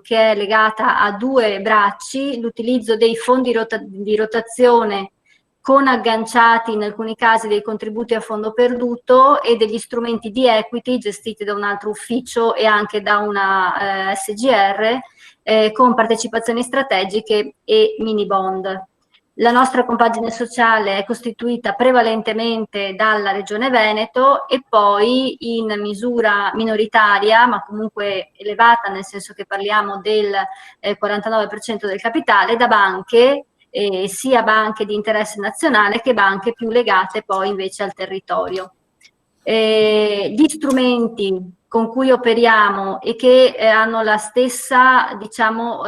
che è legata a due bracci: l'utilizzo dei fondi di rotazione con agganciati in alcuni casi dei contributi a fondo perduto, e degli strumenti di equity gestiti da un altro ufficio e anche da una SGR, con partecipazioni strategiche e mini bond. La nostra compagine sociale è costituita prevalentemente dalla Regione Veneto, e poi in misura minoritaria, ma comunque elevata, nel senso che parliamo del 49% del capitale, da banche, sia banche di interesse nazionale che banche più legate poi invece al territorio. Gli strumenti con cui operiamo e che hanno la stessa, diciamo,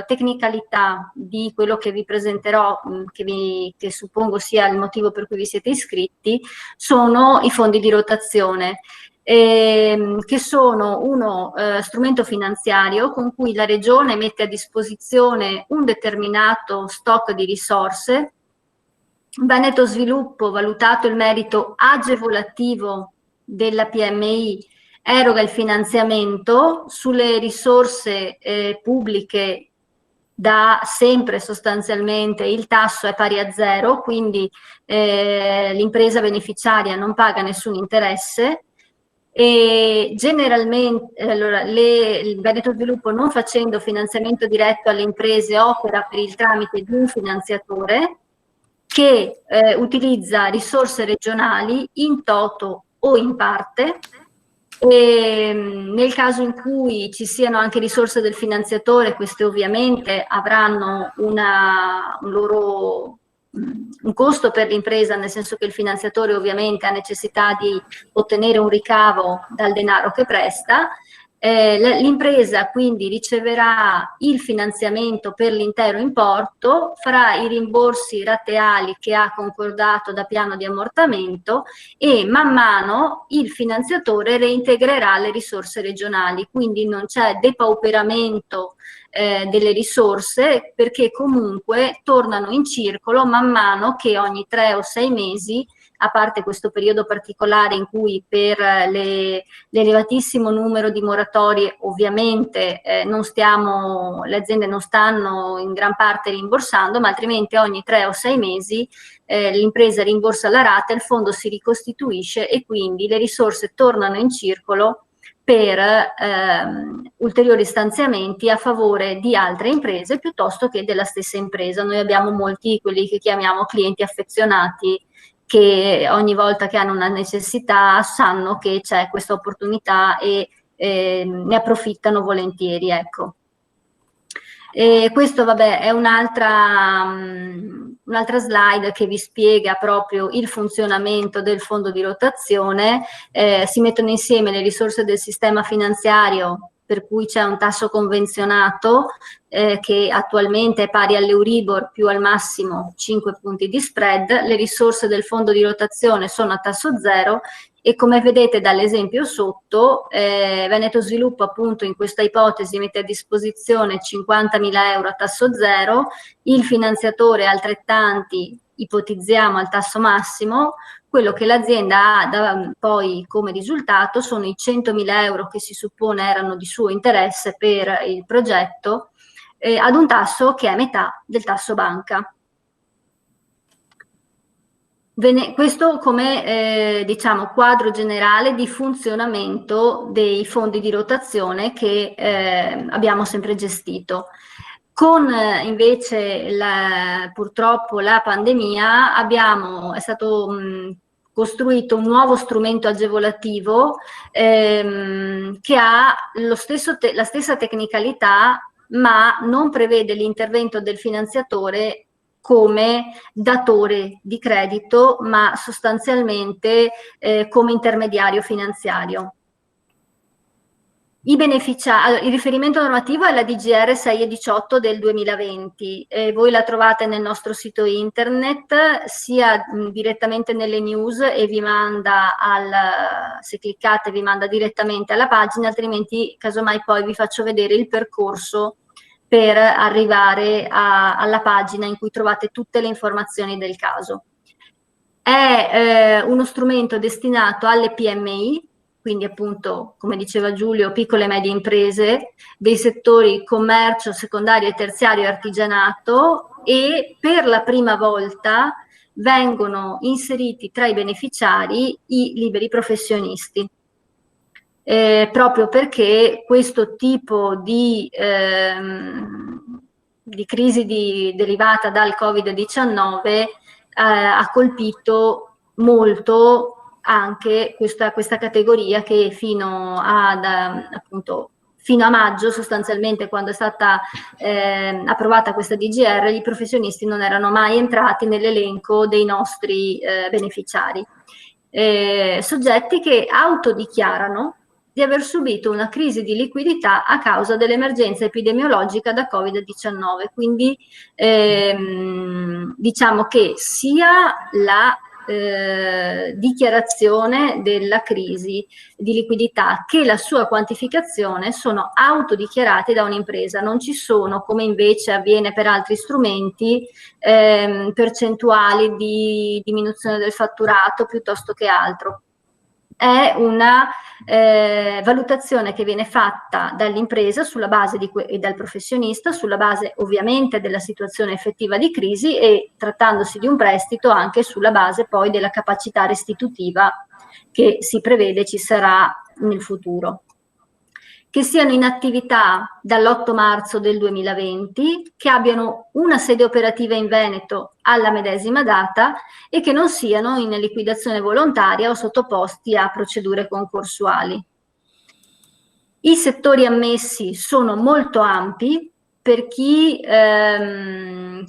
tecnicalità di quello che vi presenterò, che suppongo sia il motivo per cui vi siete iscritti, sono i fondi di rotazione, che sono uno strumento finanziario con cui la Regione mette a disposizione un determinato stock di risorse. Veneto Sviluppo, valutato il merito agevolativo della PMI, eroga il finanziamento sulle risorse pubbliche. Da sempre sostanzialmente il tasso è pari a 0, quindi l'impresa beneficiaria non paga nessun interesse. E generalmente, allora, il Veneto Sviluppo, non facendo finanziamento diretto alle imprese, opera per il tramite di un finanziatore che utilizza risorse regionali in toto o in parte. E nel caso in cui ci siano anche risorse del finanziatore, queste ovviamente avranno un costo per l'impresa, nel senso che il finanziatore ovviamente ha necessità di ottenere un ricavo dal denaro che presta. L'impresa quindi riceverà il finanziamento per l'intero importo, farà i rimborsi rateali che ha concordato da piano di ammortamento, e man mano il finanziatore reintegrerà le risorse regionali, quindi non c'è depauperamento delle risorse, perché comunque tornano in circolo man mano che ogni 3 o 6 mesi, a parte questo periodo particolare in cui per l'elevatissimo numero di moratorie ovviamente le aziende non stanno in gran parte rimborsando, ma altrimenti ogni 3 o 6 mesi l'impresa rimborsa la rata, il fondo si ricostituisce e quindi le risorse tornano in circolo per ulteriori stanziamenti a favore di altre imprese piuttosto che della stessa impresa. Noi abbiamo molti, quelli che chiamiamo clienti affezionati, che ogni volta che hanno una necessità sanno che c'è questa opportunità e ne approfittano volentieri, ecco. E questo, vabbè, è un'altra slide che vi spiega proprio il funzionamento del fondo di rotazione. Si mettono insieme le risorse del sistema finanziario, per cui c'è un tasso convenzionato che attualmente è pari all'Euribor più al massimo 5 punti di spread. Le risorse del fondo di rotazione sono a tasso zero e, come vedete dall'esempio sotto, Veneto Sviluppo appunto in questa ipotesi mette a disposizione 50.000 euro a tasso zero, il finanziatore altrettanti ipotizziamo al tasso massimo. Quello che l'azienda ha poi come risultato sono i 100.000 euro che si suppone erano di suo interesse per il progetto, ad un tasso che è metà del tasso banca. Questo come diciamo quadro generale di funzionamento dei fondi di rotazione che abbiamo sempre gestito. Con invece purtroppo la pandemia è stato costruito un nuovo strumento agevolativo che ha la stessa tecnicalità, ma non prevede l'intervento del finanziatore come datore di credito, ma sostanzialmente come intermediario finanziario. Il riferimento normativo è la DGR 6 e 18 del 2020, voi la trovate nel nostro sito internet, sia direttamente nelle news e vi manda se cliccate vi manda direttamente alla pagina, altrimenti casomai poi vi faccio vedere il percorso per arrivare alla pagina in cui trovate tutte le informazioni del caso. È uno strumento destinato alle PMI, quindi appunto, come diceva Giulio, piccole e medie imprese, dei settori commercio, secondario e terziario e artigianato, e per la prima volta vengono inseriti tra i beneficiari i liberi professionisti. Proprio perché questo tipo di crisi derivata dal Covid-19 ha colpito molto anche questa categoria che fino a maggio, sostanzialmente, quando è stata approvata questa DGR, i professionisti non erano mai entrati nell'elenco dei nostri beneficiari. Soggetti che autodichiarano di aver subito una crisi di liquidità a causa dell'emergenza epidemiologica da Covid-19. Quindi diciamo che sia la dichiarazione della crisi di liquidità che la sua quantificazione sono autodichiarati da un'impresa, non ci sono, come invece avviene per altri strumenti, percentuali di diminuzione del fatturato piuttosto che altro. È una valutazione che viene fatta dall'impresa sulla base e dal professionista sulla base ovviamente della situazione effettiva di crisi e, trattandosi di un prestito, anche sulla base poi della capacità restitutiva che si prevede ci sarà nel futuro. Che siano in attività dall'8 marzo del 2020, che abbiano una sede operativa in Veneto alla medesima data e che non siano in liquidazione volontaria o sottoposti a procedure concorsuali. I settori ammessi sono molto ampi. Per chi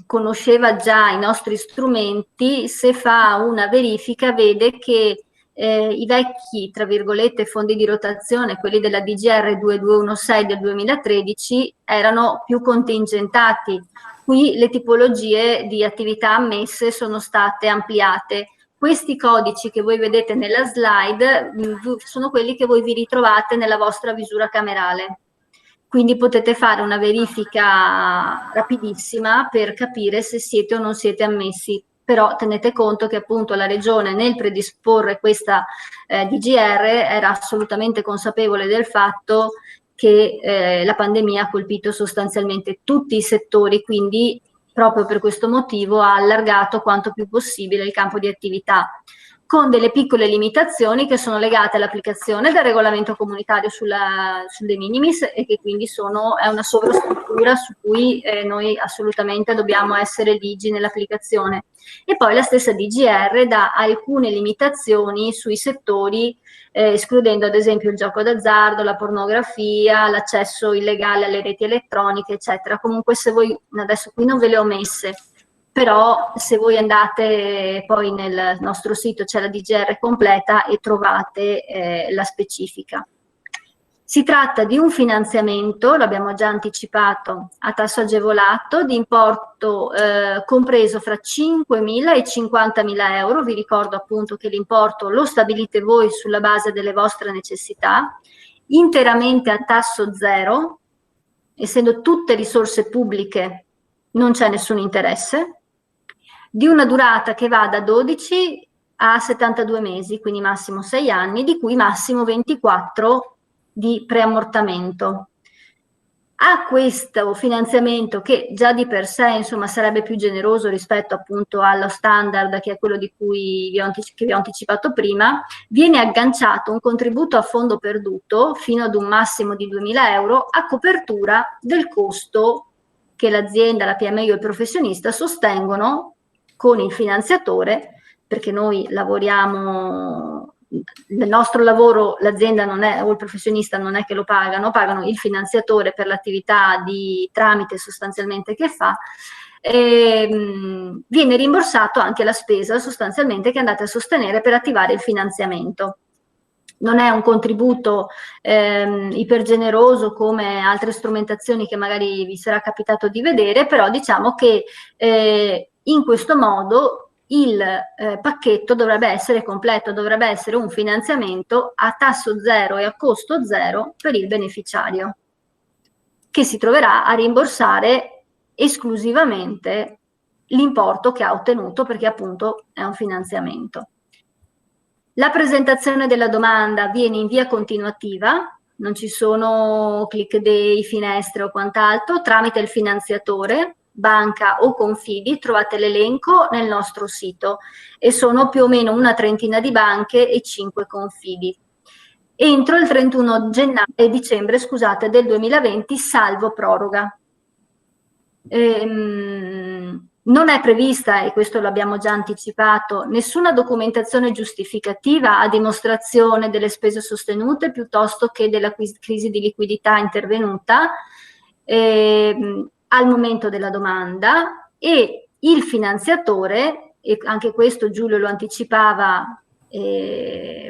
conosceva già i nostri strumenti, se fa una verifica vede che i vecchi, tra virgolette, fondi di rotazione, quelli della DGR 2216 del 2013, erano più contingentati. Qui le tipologie di attività ammesse sono state ampliate. Questi codici che voi vedete nella slide sono quelli che voi vi ritrovate nella vostra visura camerale. Quindi potete fare una verifica rapidissima per capire se siete o non siete ammessi. Però tenete conto che appunto la Regione nel predisporre questa DGR era assolutamente consapevole del fatto che la pandemia ha colpito sostanzialmente tutti i settori, quindi proprio per questo motivo ha allargato quanto più possibile il campo di attività. con delle piccole limitazioni che sono legate all'applicazione del regolamento comunitario sul de minimis e che quindi è una sovrastruttura su cui noi assolutamente dobbiamo essere ligi nell'applicazione. E poi la stessa DGR dà alcune limitazioni sui settori, escludendo ad esempio il gioco d'azzardo, la pornografia, l'accesso illegale alle reti elettroniche, eccetera. Comunque se voi, adesso qui non ve le ho messe, però se voi andate poi nel nostro sito c'è la DGR completa e trovate la specifica. Si tratta di un finanziamento, l'abbiamo già anticipato, a tasso agevolato di importo compreso fra 5.000 e 50.000 euro. Vi ricordo appunto che l'importo lo stabilite voi sulla base delle vostre necessità, interamente a tasso zero, essendo tutte risorse pubbliche non c'è nessun interesse, di una durata che va da 12 a 72 mesi, quindi massimo 6 anni, di cui massimo 24 di preammortamento. A questo finanziamento, che già di per sé insomma sarebbe più generoso rispetto appunto allo standard, che è quello di cui vi ho anticipato prima, viene agganciato un contributo a fondo perduto fino ad un massimo di 2.000 euro a copertura del costo che l'azienda, la PMI o il professionista sostengono con il finanziatore, perché noi lavoriamo, nel nostro lavoro l'azienda non è, o il professionista non è che lo pagano il finanziatore per l'attività di tramite sostanzialmente che fa, viene rimborsato anche la spesa sostanzialmente che andate a sostenere per attivare il finanziamento. Non è un contributo ipergeneroso come altre strumentazioni che magari vi sarà capitato di vedere, però diciamo che in questo modo il pacchetto dovrebbe essere completo, dovrebbe essere un finanziamento a tasso zero e a costo zero per il beneficiario, che si troverà a rimborsare esclusivamente l'importo che ha ottenuto, perché appunto è un finanziamento. La presentazione della domanda avviene in via continuativa, non ci sono click day, finestre o quant'altro, tramite il finanziatore, banca o confidi. Trovate l'elenco nel nostro sito e sono più o meno una trentina di banche e 5 confidi. Entro il 31 dicembre del 2020, salvo proroga. Non è prevista, e questo l'abbiamo già anticipato, nessuna documentazione giustificativa a dimostrazione delle spese sostenute piuttosto che della crisi di liquidità intervenuta al momento della domanda, e il finanziatore, e anche questo Giulio lo anticipava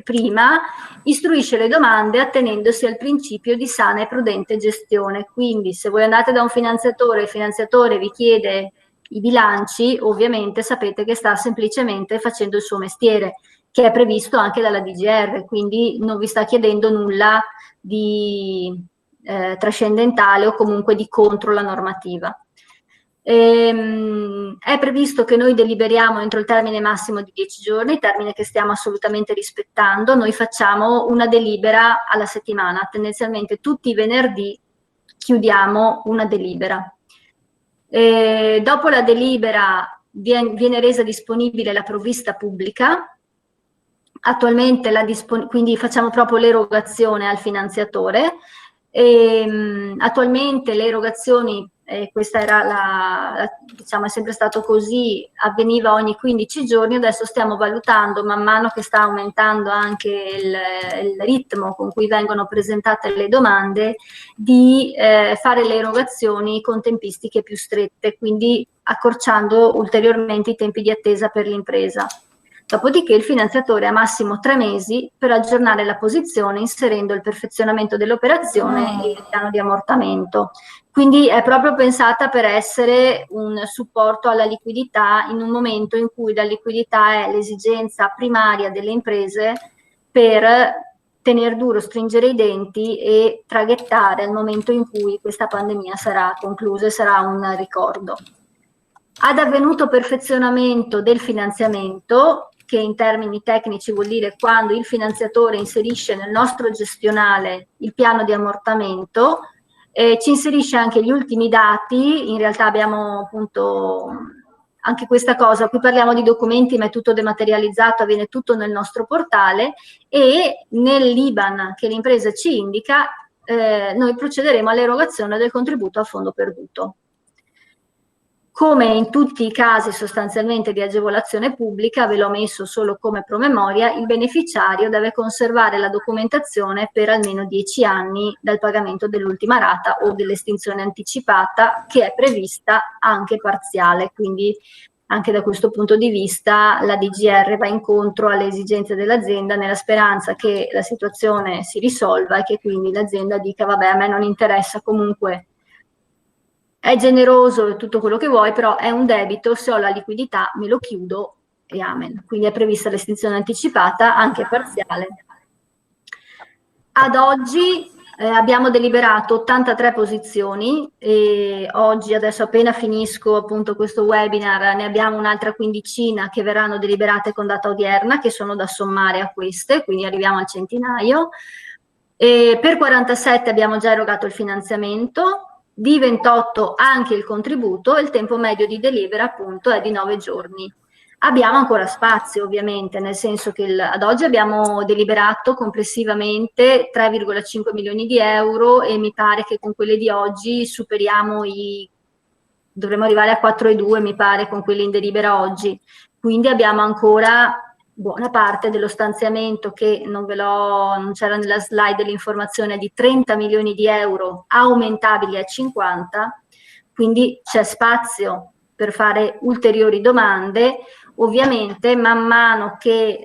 prima, istruisce le domande attenendosi al principio di sana e prudente gestione. Quindi se voi andate da un finanziatore e il finanziatore vi chiede i bilanci, ovviamente sapete che sta semplicemente facendo il suo mestiere, che è previsto anche dalla DGR, quindi non vi sta chiedendo nulla di trascendentale o comunque di contro la normativa. È previsto che noi deliberiamo entro il termine massimo di 10 giorni, termine che stiamo assolutamente rispettando. Noi facciamo una delibera alla settimana, tendenzialmente tutti i venerdì chiudiamo una delibera. Dopo la delibera viene resa disponibile la provvista pubblica. Attualmente quindi facciamo proprio l'erogazione al finanziatore. Attualmente le erogazioni, questa era diciamo è sempre stato così, avveniva ogni 15 giorni, adesso stiamo valutando, man mano che sta aumentando anche il ritmo con cui vengono presentate le domande, di fare le erogazioni con tempistiche più strette, quindi accorciando ulteriormente i tempi di attesa per l'impresa. Dopodiché il finanziatore ha massimo 3 mesi per aggiornare la posizione inserendo il perfezionamento dell'operazione e il piano di ammortamento. Quindi è proprio pensata per essere un supporto alla liquidità in un momento in cui la liquidità è l'esigenza primaria delle imprese per tenere duro, stringere i denti e traghettare al momento in cui questa pandemia sarà conclusa e sarà un ricordo. Ad avvenuto perfezionamento del finanziamento, che in termini tecnici vuol dire quando il finanziatore inserisce nel nostro gestionale il piano di ammortamento, ci inserisce anche gli ultimi dati. In realtà abbiamo appunto anche questa cosa, qui parliamo di documenti ma è tutto dematerializzato, avviene tutto nel nostro portale, e nell'IBAN che l'impresa ci indica noi procederemo all'erogazione del contributo a fondo perduto. Come in tutti i casi sostanzialmente di agevolazione pubblica, ve l'ho messo solo come promemoria, il beneficiario deve conservare la documentazione per almeno 10 anni dal pagamento dell'ultima rata o dell'estinzione anticipata, che è prevista anche parziale, quindi anche da questo punto di vista la DGR va incontro alle esigenze dell'azienda nella speranza che la situazione si risolva e che quindi l'azienda dica vabbè, a me non interessa, comunque è generoso e tutto quello che vuoi, però è un debito, se ho la liquidità me lo chiudo e amen. Quindi è prevista l'estinzione anticipata, anche parziale. Ad oggi abbiamo deliberato 83 posizioni e oggi, adesso appena finisco appunto questo webinar, ne abbiamo un'altra quindicina che verranno deliberate con data odierna, che sono da sommare a queste, quindi arriviamo al centinaio. E per 47 abbiamo già erogato il finanziamento, di 28 anche il contributo, e il tempo medio di delibera appunto è di 9 giorni. Abbiamo ancora spazio ovviamente, nel senso che ad oggi abbiamo deliberato complessivamente 3,5 milioni di euro e mi pare che con quelle di oggi superiamo dovremmo arrivare a 4,2 mi pare con quelle in delibera oggi, quindi abbiamo ancora buona parte dello stanziamento che non c'era nella slide l'informazione di 30 milioni di euro aumentabili a 50, quindi c'è spazio per fare ulteriori domande. Ovviamente man mano che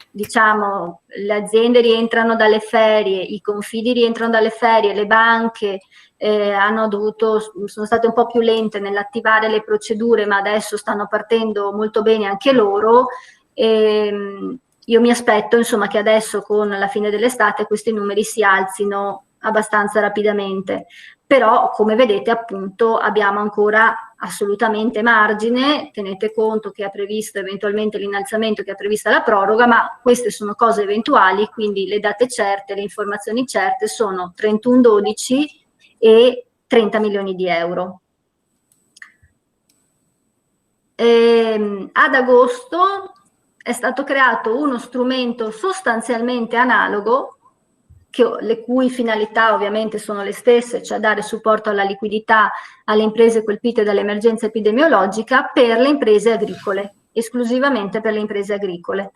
diciamo le aziende rientrano dalle ferie, i confidi rientrano dalle ferie, le banche sono state un po' più lente nell'attivare le procedure, ma adesso stanno partendo molto bene anche loro. Io mi aspetto insomma che adesso con la fine dell'estate questi numeri si alzino abbastanza rapidamente, però come vedete appunto abbiamo ancora assolutamente margine. Tenete conto che è previsto eventualmente l'innalzamento, che è prevista la proroga, ma queste sono cose eventuali, quindi le date certe, le informazioni certe sono 31/12 e 30 milioni di euro. Ad agosto è stato creato uno strumento sostanzialmente analogo, le cui finalità ovviamente sono le stesse, cioè dare supporto alla liquidità alle imprese colpite dall'emergenza epidemiologica per le imprese agricole, esclusivamente per le imprese agricole.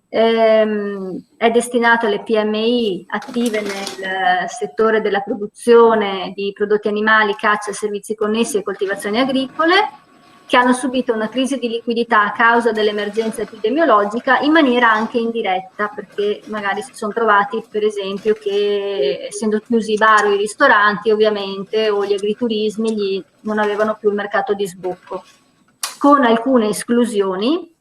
È destinato alle PMI attive nel settore della produzione di prodotti animali, caccia, servizi connessi e coltivazioni agricole, che hanno subito una crisi di liquidità a causa dell'emergenza epidemiologica in maniera anche indiretta, perché magari si sono trovati per esempio che essendo chiusi i bar o i ristoranti ovviamente o gli agriturismi non avevano più il mercato di sbocco, con alcune esclusioni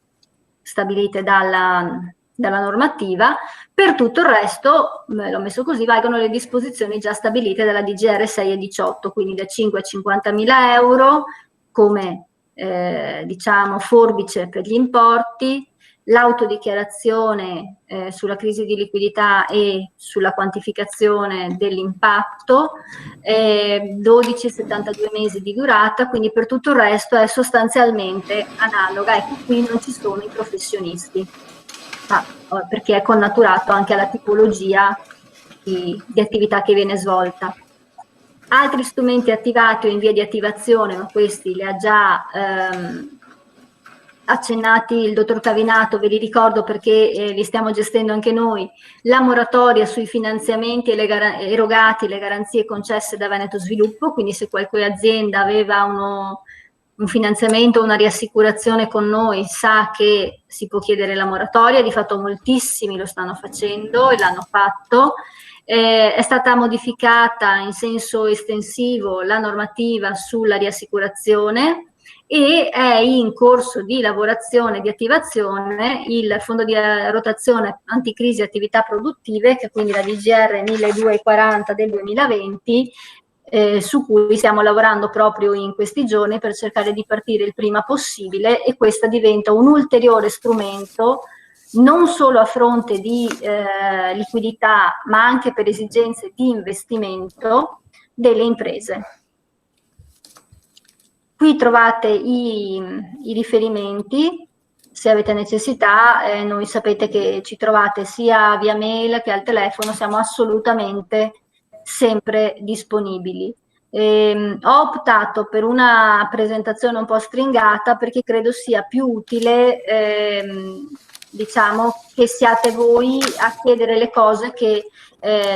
stabilite dalla normativa. Per tutto il resto, l'ho messo così, valgono le disposizioni già stabilite dalla DGR 6 e 18, quindi da 5 a 50.000 euro come diciamo forbice per gli importi, l'autodichiarazione sulla crisi di liquidità e sulla quantificazione dell'impatto, 12-72 mesi di durata, quindi per tutto il resto è sostanzialmente analoga. Ecco, qui non ci sono i professionisti, perché è connaturato anche alla tipologia di attività che viene svolta. Altri strumenti attivati o in via di attivazione, ma questi li ha già accennati il dottor Cavinato, ve li ricordo perché li stiamo gestendo anche noi: la moratoria sui finanziamenti erogati, le garanzie concesse da Veneto Sviluppo, quindi se qualche azienda aveva un finanziamento o una riassicurazione con noi sa che si può chiedere la moratoria, di fatto moltissimi lo stanno facendo e l'hanno fatto. È stata modificata in senso estensivo la normativa sulla riassicurazione e è in corso di lavorazione, di attivazione, il fondo di rotazione anticrisi attività produttive, che è quindi la DGR 1240 del 2020, su cui stiamo lavorando proprio in questi giorni per cercare di partire il prima possibile, e questa diventa un ulteriore strumento non solo a fronte di liquidità, ma anche per esigenze di investimento delle imprese. Qui trovate i riferimenti, se avete necessità, noi sapete che ci trovate sia via mail che al telefono, siamo assolutamente sempre disponibili. Ho optato per una presentazione un po' stringata perché credo sia più utile, diciamo, che siate voi a chiedere le cose che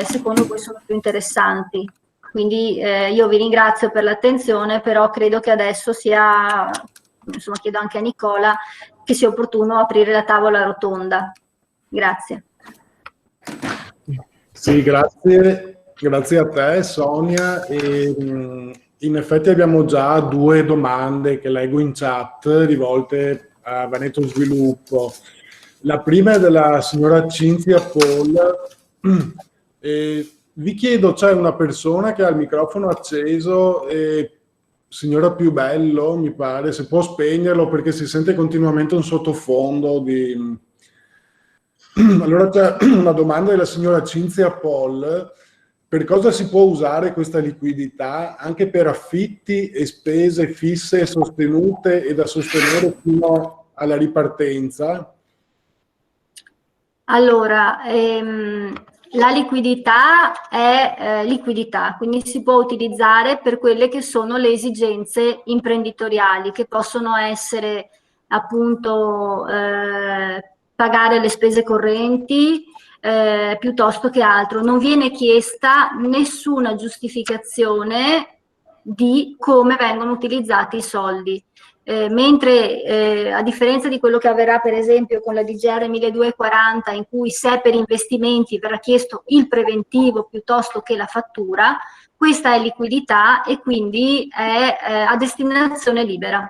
secondo voi sono più interessanti. Quindi io vi ringrazio per l'attenzione, però credo che adesso sia, insomma, chiedo anche a Nicola, che sia opportuno aprire la tavola rotonda. Grazie. Sì, grazie a te Sonia. In effetti abbiamo già 2 domande che leggo in chat rivolte a Veneto Sviluppo. La prima è della signora Cinzia Paul. Vi chiedo, c'è una persona che ha il microfono acceso, signora Piubello, mi pare, se può spegnerlo perché si sente continuamente un sottofondo di... Allora c'è una domanda della signora Cinzia Paul: per cosa si può usare questa liquidità? Anche per affitti e spese fisse sostenute e da sostenere fino alla ripartenza? Allora, la liquidità è liquidità, quindi si può utilizzare per quelle che sono le esigenze imprenditoriali, che possono essere appunto pagare le spese correnti piuttosto che altro. Non viene chiesta nessuna giustificazione di come vengono utilizzati i soldi. Mentre a differenza di quello che avverrà per esempio con la DGR 1240, in cui se per investimenti verrà chiesto il preventivo piuttosto che la fattura, questa è liquidità e quindi è a destinazione libera.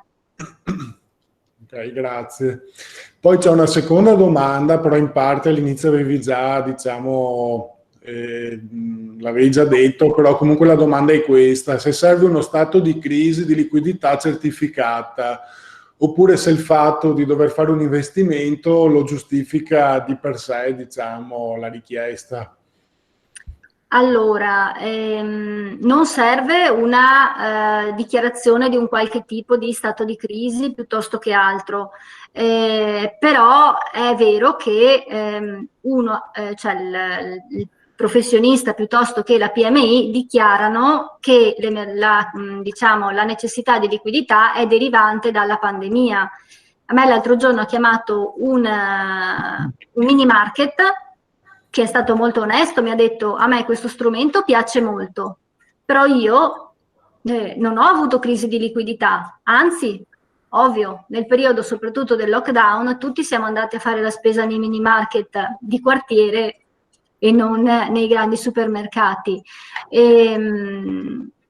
Ok, grazie. Poi c'è una seconda domanda, però in parte all'inizio avevi già, diciamo, l'avevi già detto, però comunque la domanda è questa: se serve uno stato di crisi di liquidità certificata, oppure se il fatto di dover fare un investimento lo giustifica di per sé, diciamo, la richiesta. Allora, non serve una dichiarazione di un qualche tipo di stato di crisi piuttosto che altro, però è vero che cioè il professionista piuttosto che la PMI dichiarano che diciamo, la necessità di liquidità è derivante dalla pandemia. A me l'altro giorno ha chiamato un mini market che è stato molto onesto, mi ha detto: a me questo strumento piace molto, però io non ho avuto crisi di liquidità, anzi, ovvio, nel periodo soprattutto del lockdown tutti siamo andati a fare la spesa nei mini market di quartiere e non nei grandi supermercati.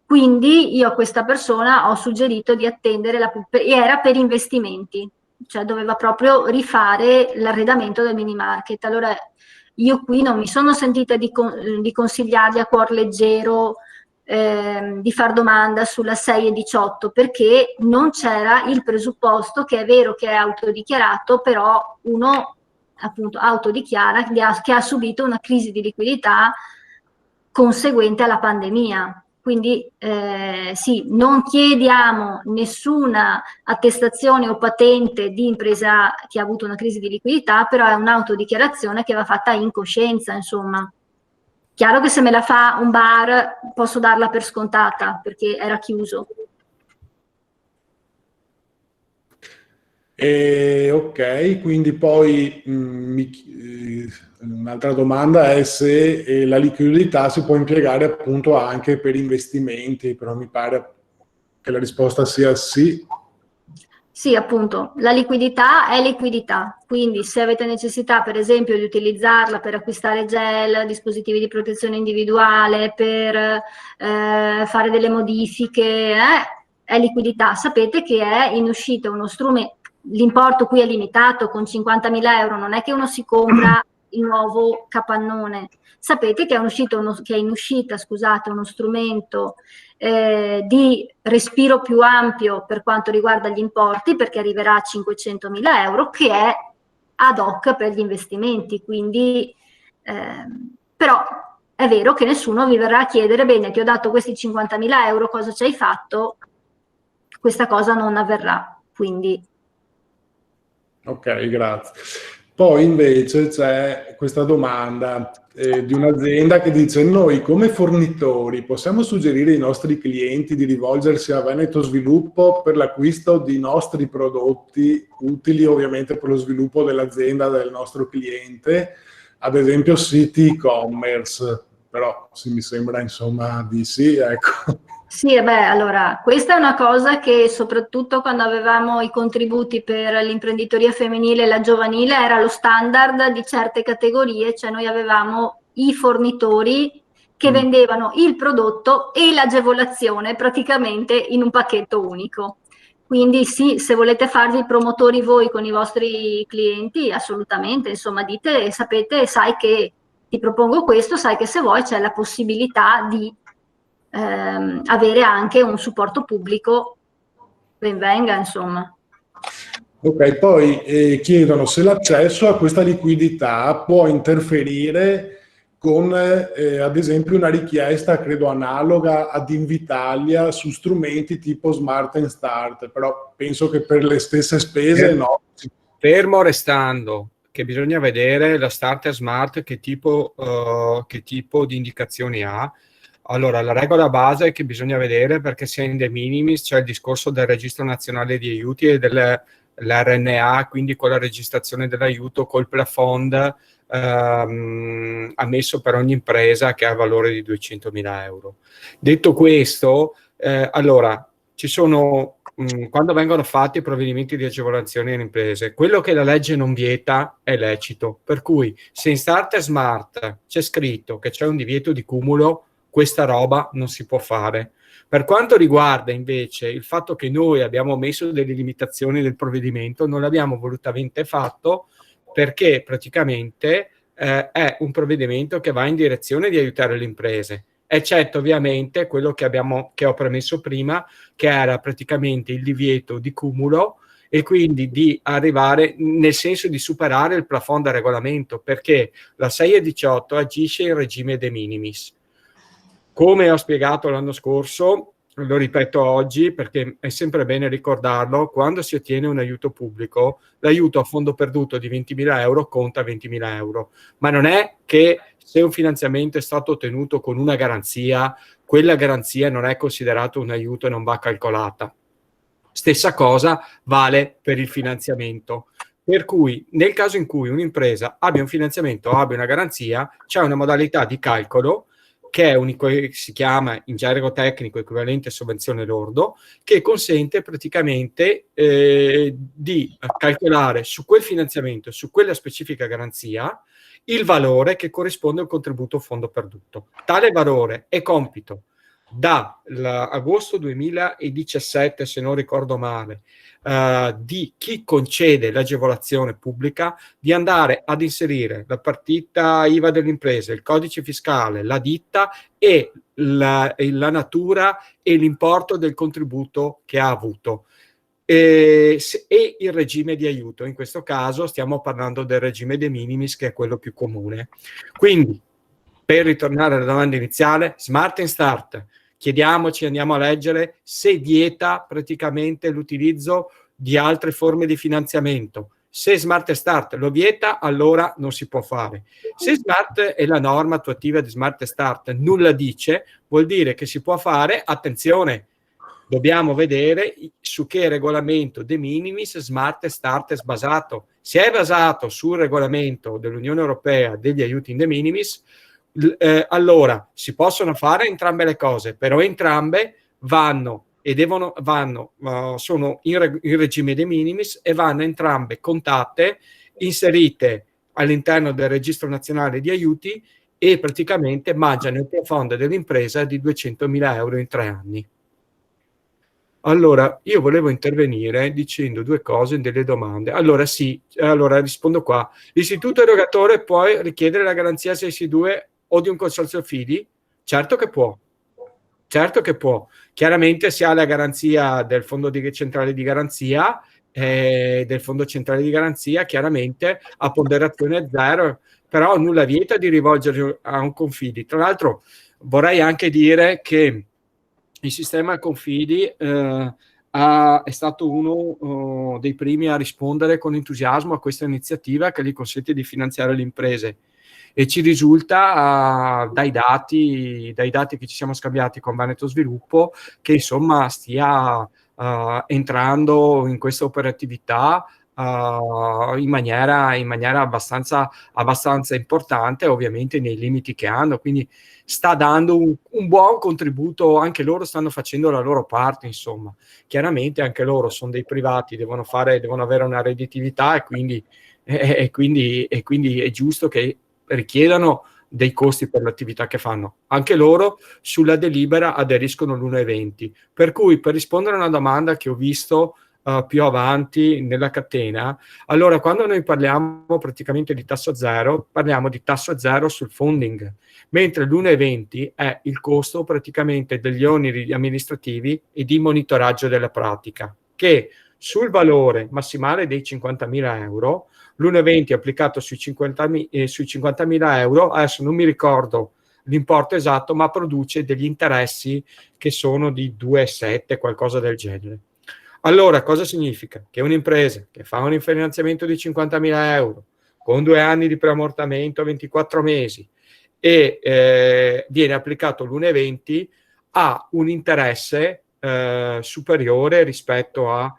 Quindi io a questa persona ho suggerito di attendere, era per investimenti, cioè doveva proprio rifare l'arredamento del mini market. Allora io qui non mi sono sentita di consigliargli a cuor leggero di far domanda sulla 6,18, perché non c'era il presupposto che è vero che è autodichiarato, però uno appunto autodichiara che ha subito una crisi di liquidità conseguente alla pandemia. Quindi sì, non chiediamo nessuna attestazione o patente di impresa che ha avuto una crisi di liquidità, però è un'autodichiarazione che va fatta in coscienza, insomma. Chiaro che se me la fa un bar posso darla per scontata perché era chiuso. Ok, quindi poi un'altra domanda è se la liquidità si può impiegare appunto anche per investimenti, però mi pare che la risposta sia sì. Sì, appunto, la liquidità è liquidità, quindi se avete necessità per esempio di utilizzarla per acquistare gel, dispositivi di protezione individuale, per fare delle modifiche, è liquidità. Sapete che è in uscita uno strumento, l'importo qui è limitato, con 50.000 euro non è che uno si compra il nuovo capannone. Sapete che è in uscita, scusate, uno strumento di respiro più ampio per quanto riguarda gli importi, perché arriverà a 500.000 euro, che è ad hoc per gli investimenti. Quindi, però è vero che nessuno vi verrà a chiedere: bene, ti ho dato questi 50.000 euro, cosa ci hai fatto? questa cosa non avverrà. Quindi Ok, grazie. Poi invece c'è questa domanda di un'azienda che dice: noi come fornitori possiamo suggerire ai nostri clienti di rivolgersi a Veneto Sviluppo per l'acquisto di nostri prodotti utili ovviamente per lo sviluppo dell'azienda del nostro cliente, ad esempio siti e-commerce? Però sì, mi sembra insomma di sì, ecco. sì, allora, questa è una cosa che soprattutto quando avevamo i contributi per l'imprenditoria femminile e la giovanile era lo standard di certe categorie, cioè noi avevamo i fornitori che vendevano il prodotto e l'agevolazione praticamente in un pacchetto unico. Quindi sì, se volete farvi promotori voi con i vostri clienti, assolutamente, insomma, dite, sapete, sai che ti propongo questo, sai che se vuoi c'è la possibilità di avere anche un supporto pubblico, ben venga, insomma. Ok, poi chiedono se l'accesso a questa liquidità può interferire con, ad esempio, una richiesta, credo, analoga ad Invitalia su strumenti tipo Smart and Start, però penso che per le stesse spese no. Fermo restando che bisogna vedere la Starter Smart che tipo di indicazioni ha. Allora, la regola base è che bisogna vedere, perché se è in de minimis c'è il discorso del registro nazionale di aiuti e dell'RNA, quindi con la registrazione dell'aiuto, col plafond ammesso per ogni impresa che ha valore di 200.000 euro. Detto questo, allora, ci sono, quando vengono fatti i provvedimenti di agevolazione alle imprese, quello che la legge non vieta è lecito, per cui se in Starter Smart c'è scritto che c'è un divieto di cumulo, questa roba non si può fare. Per quanto riguarda invece il fatto che noi abbiamo messo delle limitazioni del provvedimento, non l'abbiamo volutamente fatto perché praticamente è un provvedimento che va in direzione di aiutare le imprese, eccetto ovviamente quello che ho premesso prima, che era praticamente il divieto di cumulo e quindi di arrivare nel senso di superare il plafond da regolamento, perché la 6/18 agisce in regime de minimis. Come ho spiegato l'anno scorso, lo ripeto oggi perché è sempre bene ricordarlo, quando si ottiene un aiuto pubblico, l'aiuto a fondo perduto di 20.000 euro conta 20.000 euro, ma non è che se un finanziamento è stato ottenuto con una garanzia, quella garanzia non è considerato un aiuto e non va calcolata. Stessa cosa vale per il finanziamento. Per cui nel caso in cui un'impresa abbia un finanziamento o abbia una garanzia, c'è una modalità di calcolo che si chiama in gergo tecnico equivalente sovvenzione lordo, che consente praticamente di calcolare su quel finanziamento, su quella specifica garanzia, il valore che corrisponde al contributo fondo perduto. Tale valore è compito da agosto 2017, se non ricordo male, di chi concede l'agevolazione pubblica, di andare ad inserire la partita IVA dell'impresa, il codice fiscale, la ditta e la natura e l'importo del contributo che ha avuto. E il regime di aiuto. In questo caso stiamo parlando del regime de minimis, che è quello più comune. Quindi, per ritornare alla domanda iniziale, Smart and Start, chiediamoci, andiamo a leggere se vieta praticamente l'utilizzo di altre forme di finanziamento. Se Smart Start lo vieta, allora non si può fare. Se Smart e la norma attuativa di Smart Start nulla dice, vuol dire che si può fare, attenzione, dobbiamo vedere su che regolamento de minimis Smart Start è basato. Se è basato sul regolamento dell'Unione Europea degli aiuti in de minimis, allora si possono fare entrambe le cose, però entrambe sono in regime de minimis e vanno entrambe contate, inserite all'interno del registro nazionale di aiuti e praticamente mangiano il profondo dell'impresa di 200.000 euro in 3 anni. Allora, io volevo intervenire dicendo due cose, delle domande. Allora rispondo qua. L'istituto erogatore può richiedere la garanzia 662 o di un consorzio fidi? Certo che può. Chiaramente si ha la garanzia del fondo centrale di garanzia, del fondo centrale di garanzia, chiaramente a ponderazione zero, però nulla vieta di rivolgersi a un confidi. Tra l'altro vorrei anche dire che il sistema confidi è stato uno dei primi a rispondere con entusiasmo a questa iniziativa che gli consente di finanziare le imprese. E ci risulta dai dati che ci siamo scambiati con Veneto Sviluppo che insomma stia entrando in questa operatività in maniera abbastanza importante, ovviamente nei limiti che hanno, quindi sta dando un buon contributo, anche loro stanno facendo la loro parte, insomma. Chiaramente anche loro sono dei privati, devono avere una redditività e quindi è giusto che richiedano dei costi per l'attività che fanno. Anche loro sulla delibera aderiscono l'1,20. Per cui, per rispondere a una domanda che ho visto più avanti nella catena, allora quando noi parliamo praticamente di tasso zero, parliamo di tasso zero sul funding, mentre l'1,20 è il costo praticamente degli oneri amministrativi e di monitoraggio della pratica, che sul valore massimale dei 50.000 euro, l'1,20 applicato sui 50.000 euro, adesso non mi ricordo l'importo esatto, ma produce degli interessi che sono di 2,7, qualcosa del genere. Allora, cosa significa? Che un'impresa che fa un finanziamento di 50.000 euro con 2 anni di preammortamento a 24 mesi e viene applicato l'1,20 ha un interesse superiore rispetto a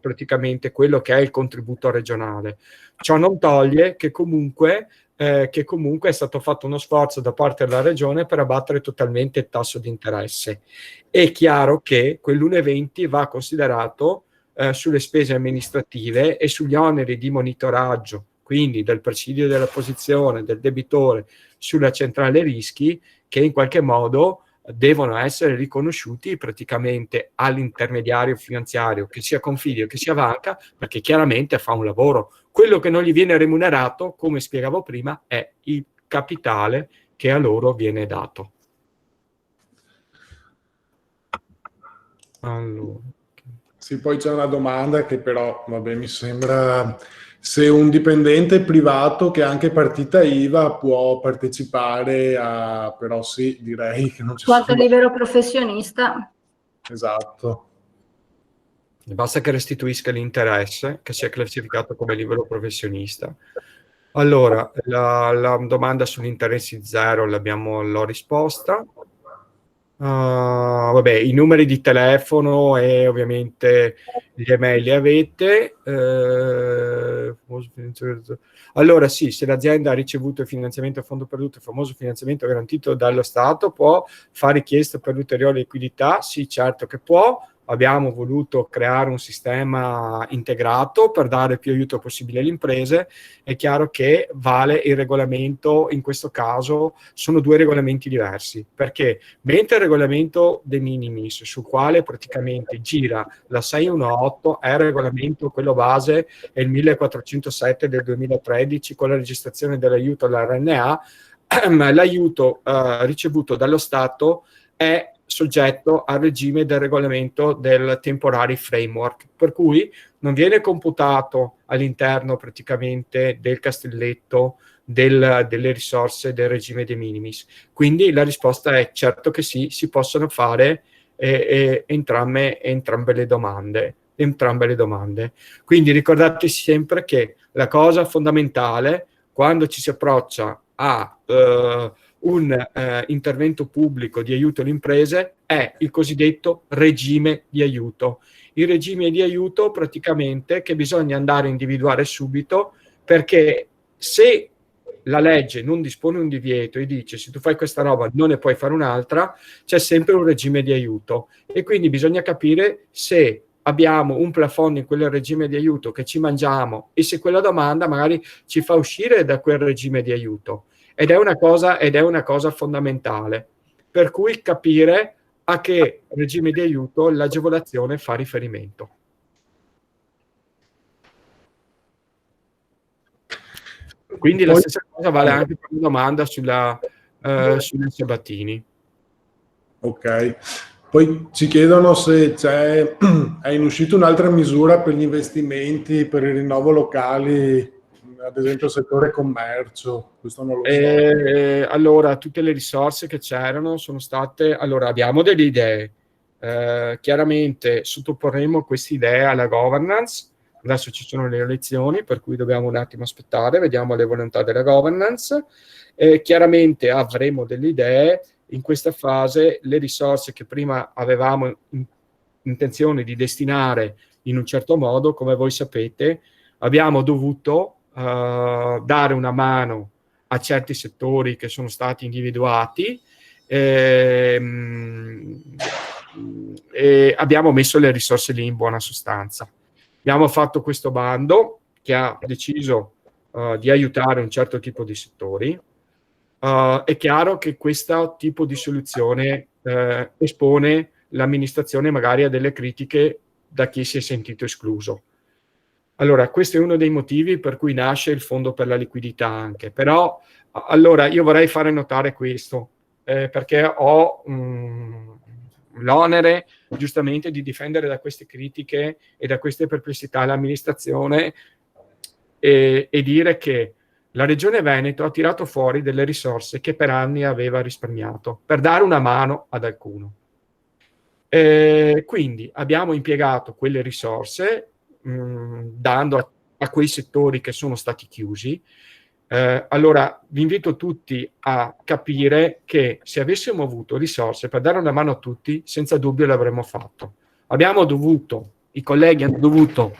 praticamente quello che è il contributo regionale. Ciò non toglie che comunque è stato fatto uno sforzo da parte della regione per abbattere totalmente il tasso di interesse. È chiaro che quell'1,20 va considerato sulle spese amministrative e sugli oneri di monitoraggio, quindi del presidio della posizione del debitore sulla centrale rischi, che in qualche modo devono essere riconosciuti praticamente all'intermediario finanziario, che sia Confidio che sia banca, perché chiaramente fa un lavoro. Quello che non gli viene remunerato, come spiegavo prima, è il capitale che a loro viene dato. Allora. Sì, poi c'è una domanda che però, vabbè, mi sembra se un dipendente privato che ha anche partita IVA può partecipare a... però sì, direi che non ci Quanto sono... libero professionista. Esatto. Basta che restituisca l'interesse, che sia classificato come libero professionista. Allora, la domanda sugli interessi zero l'ho risposta. Vabbè, i numeri di telefono e ovviamente gli email li avete. Allora sì, se l'azienda ha ricevuto il finanziamento a fondo perduto, il famoso finanziamento garantito dallo Stato, può fare richiesta per l'ulteriore liquidità? Sì, certo che può. Abbiamo voluto creare un sistema integrato per dare più aiuto possibile alle imprese. È chiaro che vale il regolamento, in questo caso sono 2 regolamenti diversi, perché mentre il regolamento de minimis, sul quale praticamente gira la 618, è il regolamento, quello base, è il 1407 del 2013 con la registrazione dell'aiuto all'RNA, l'aiuto ricevuto dallo Stato è soggetto al regime del regolamento del temporary framework, per cui non viene computato all'interno praticamente del castelletto delle risorse del regime de minimis. Quindi la risposta è certo che sì, si possono fare entrambe le domande. Quindi ricordate sempre che la cosa fondamentale quando ci si approccia a un intervento pubblico di aiuto alle imprese è il cosiddetto regime di aiuto. Il regime di aiuto praticamente che bisogna andare a individuare subito, perché se la legge non dispone un divieto e dice se tu fai questa roba non ne puoi fare un'altra, c'è sempre un regime di aiuto e quindi bisogna capire se abbiamo un plafond in quel regime di aiuto che ci mangiamo e se quella domanda magari ci fa uscire da quel regime di aiuto. Ed è una cosa fondamentale, per cui capire a che regime di aiuto l'agevolazione fa riferimento. Quindi la stessa cosa vale anche per una domanda sugli Sabatini. Ok. Poi ci chiedono se è in uscita un'altra misura per gli investimenti, per il rinnovo locali, ad esempio settore commercio, questo non lo so. Allora, tutte le risorse che c'erano sono state... Allora, abbiamo delle idee. chiaramente sottoporremo questa idea alla governance. Adesso ci sono le elezioni, per cui dobbiamo un attimo aspettare, vediamo le volontà della governance. Chiaramente avremo delle idee. In questa fase le risorse che prima avevamo intenzione di destinare in un certo modo, come voi sapete, abbiamo dovuto dare una mano a certi settori che sono stati individuati e abbiamo messo le risorse lì in buona sostanza. Abbiamo fatto questo bando che ha deciso di aiutare un certo tipo di settori. È chiaro che questo tipo di soluzione espone l'amministrazione magari a delle critiche da chi si è sentito escluso. Allora, questo è uno dei motivi per cui nasce il fondo per la liquidità anche. Però, allora, io vorrei fare notare questo, perché ho l'onere giustamente di difendere da queste critiche e da queste perplessità l'amministrazione e dire che la Regione Veneto ha tirato fuori delle risorse che per anni aveva risparmiato per dare una mano ad alcuno. Quindi abbiamo impiegato quelle risorse dando a quei settori che sono stati chiusi. Allora vi invito tutti a capire che se avessimo avuto risorse per dare una mano a tutti, senza dubbio l'avremmo fatto. I colleghi hanno dovuto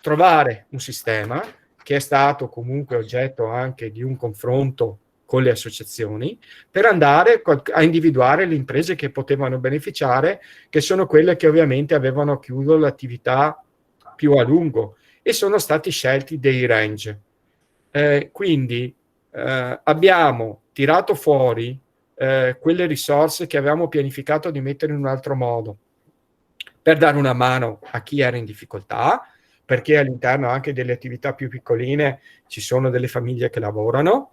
trovare un sistema che è stato comunque oggetto anche di un confronto con le associazioni, per andare a individuare le imprese che potevano beneficiare, che sono quelle che ovviamente avevano chiuso l'attività più a lungo, e sono stati scelti dei range. Quindi abbiamo tirato fuori quelle risorse che avevamo pianificato di mettere in un altro modo, per dare una mano a chi era in difficoltà, perché all'interno anche delle attività più piccoline ci sono delle famiglie che lavorano,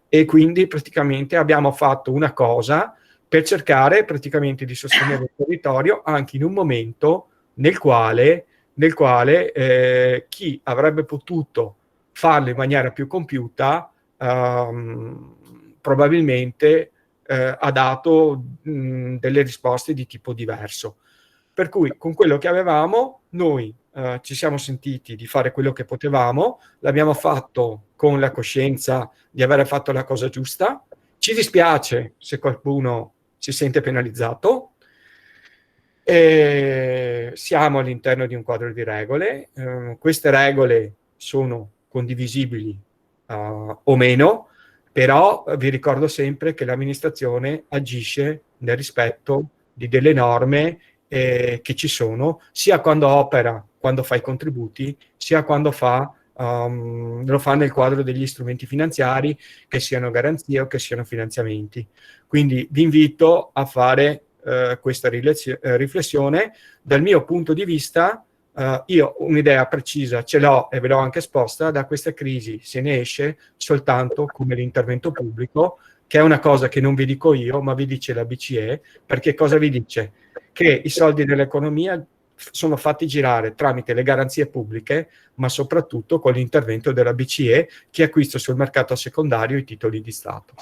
e quindi praticamente abbiamo fatto una cosa per cercare praticamente di sostenere il territorio anche in un momento nel quale chi avrebbe potuto farlo in maniera più compiuta probabilmente ha dato delle risposte di tipo diverso. Per cui con quello che avevamo noi ci siamo sentiti di fare quello che potevamo, l'abbiamo fatto con la coscienza di aver fatto la cosa giusta. Ci dispiace se qualcuno si sente penalizzato. Siamo all'interno di un quadro di regole. Queste regole sono condivisibili o meno, però vi ricordo sempre che l'amministrazione agisce nel rispetto di delle norme che ci sono, sia quando opera, quando fa i contributi, sia quando lo fa nel quadro degli strumenti finanziari, che siano garanzie o che siano finanziamenti. Quindi vi invito a fare questa riflessione. Dal mio punto di vista, io un'idea precisa ce l'ho e ve l'ho anche esposta: da questa crisi se ne esce soltanto come l'intervento pubblico, che è una cosa che non vi dico io, ma vi dice la BCE. Perché cosa vi dice? Che i soldi dell'economia sono fatti girare tramite le garanzie pubbliche, ma soprattutto con l'intervento della BCE, che acquista sul mercato secondario i titoli di Stato.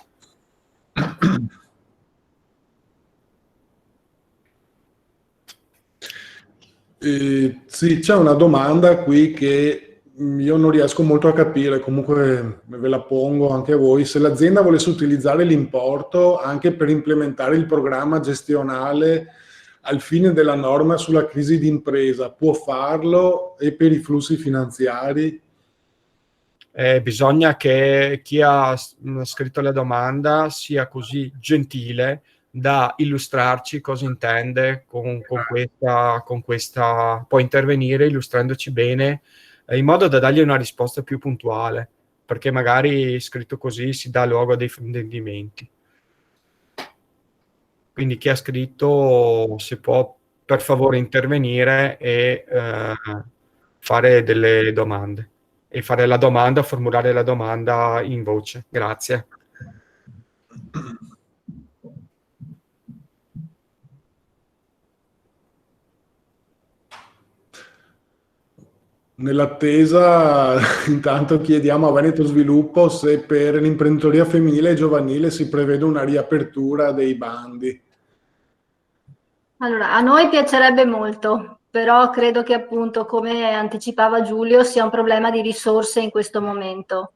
Sì, c'è una domanda qui che io non riesco molto a capire, comunque ve la pongo anche a voi. Se l'azienda volesse utilizzare l'importo anche per implementare il programma gestionale al fine della norma sulla crisi d'impresa, può farlo, e per i flussi finanziari? Bisogna che chi ha scritto la domanda sia così gentile da illustrarci cosa intende con questa, può intervenire illustrandoci bene, in modo da dargli una risposta più puntuale, perché magari scritto così si dà luogo a dei fraintendimenti. Quindi chi ha scritto, se può per favore intervenire e fare delle domande, e fare la domanda, formulare la domanda in voce. Grazie. Nell'attesa, intanto chiediamo a Veneto Sviluppo se per l'imprenditoria femminile e giovanile si prevede una riapertura dei bandi. Allora, a noi piacerebbe molto, però credo che appunto, come anticipava Giulio, sia un problema di risorse in questo momento.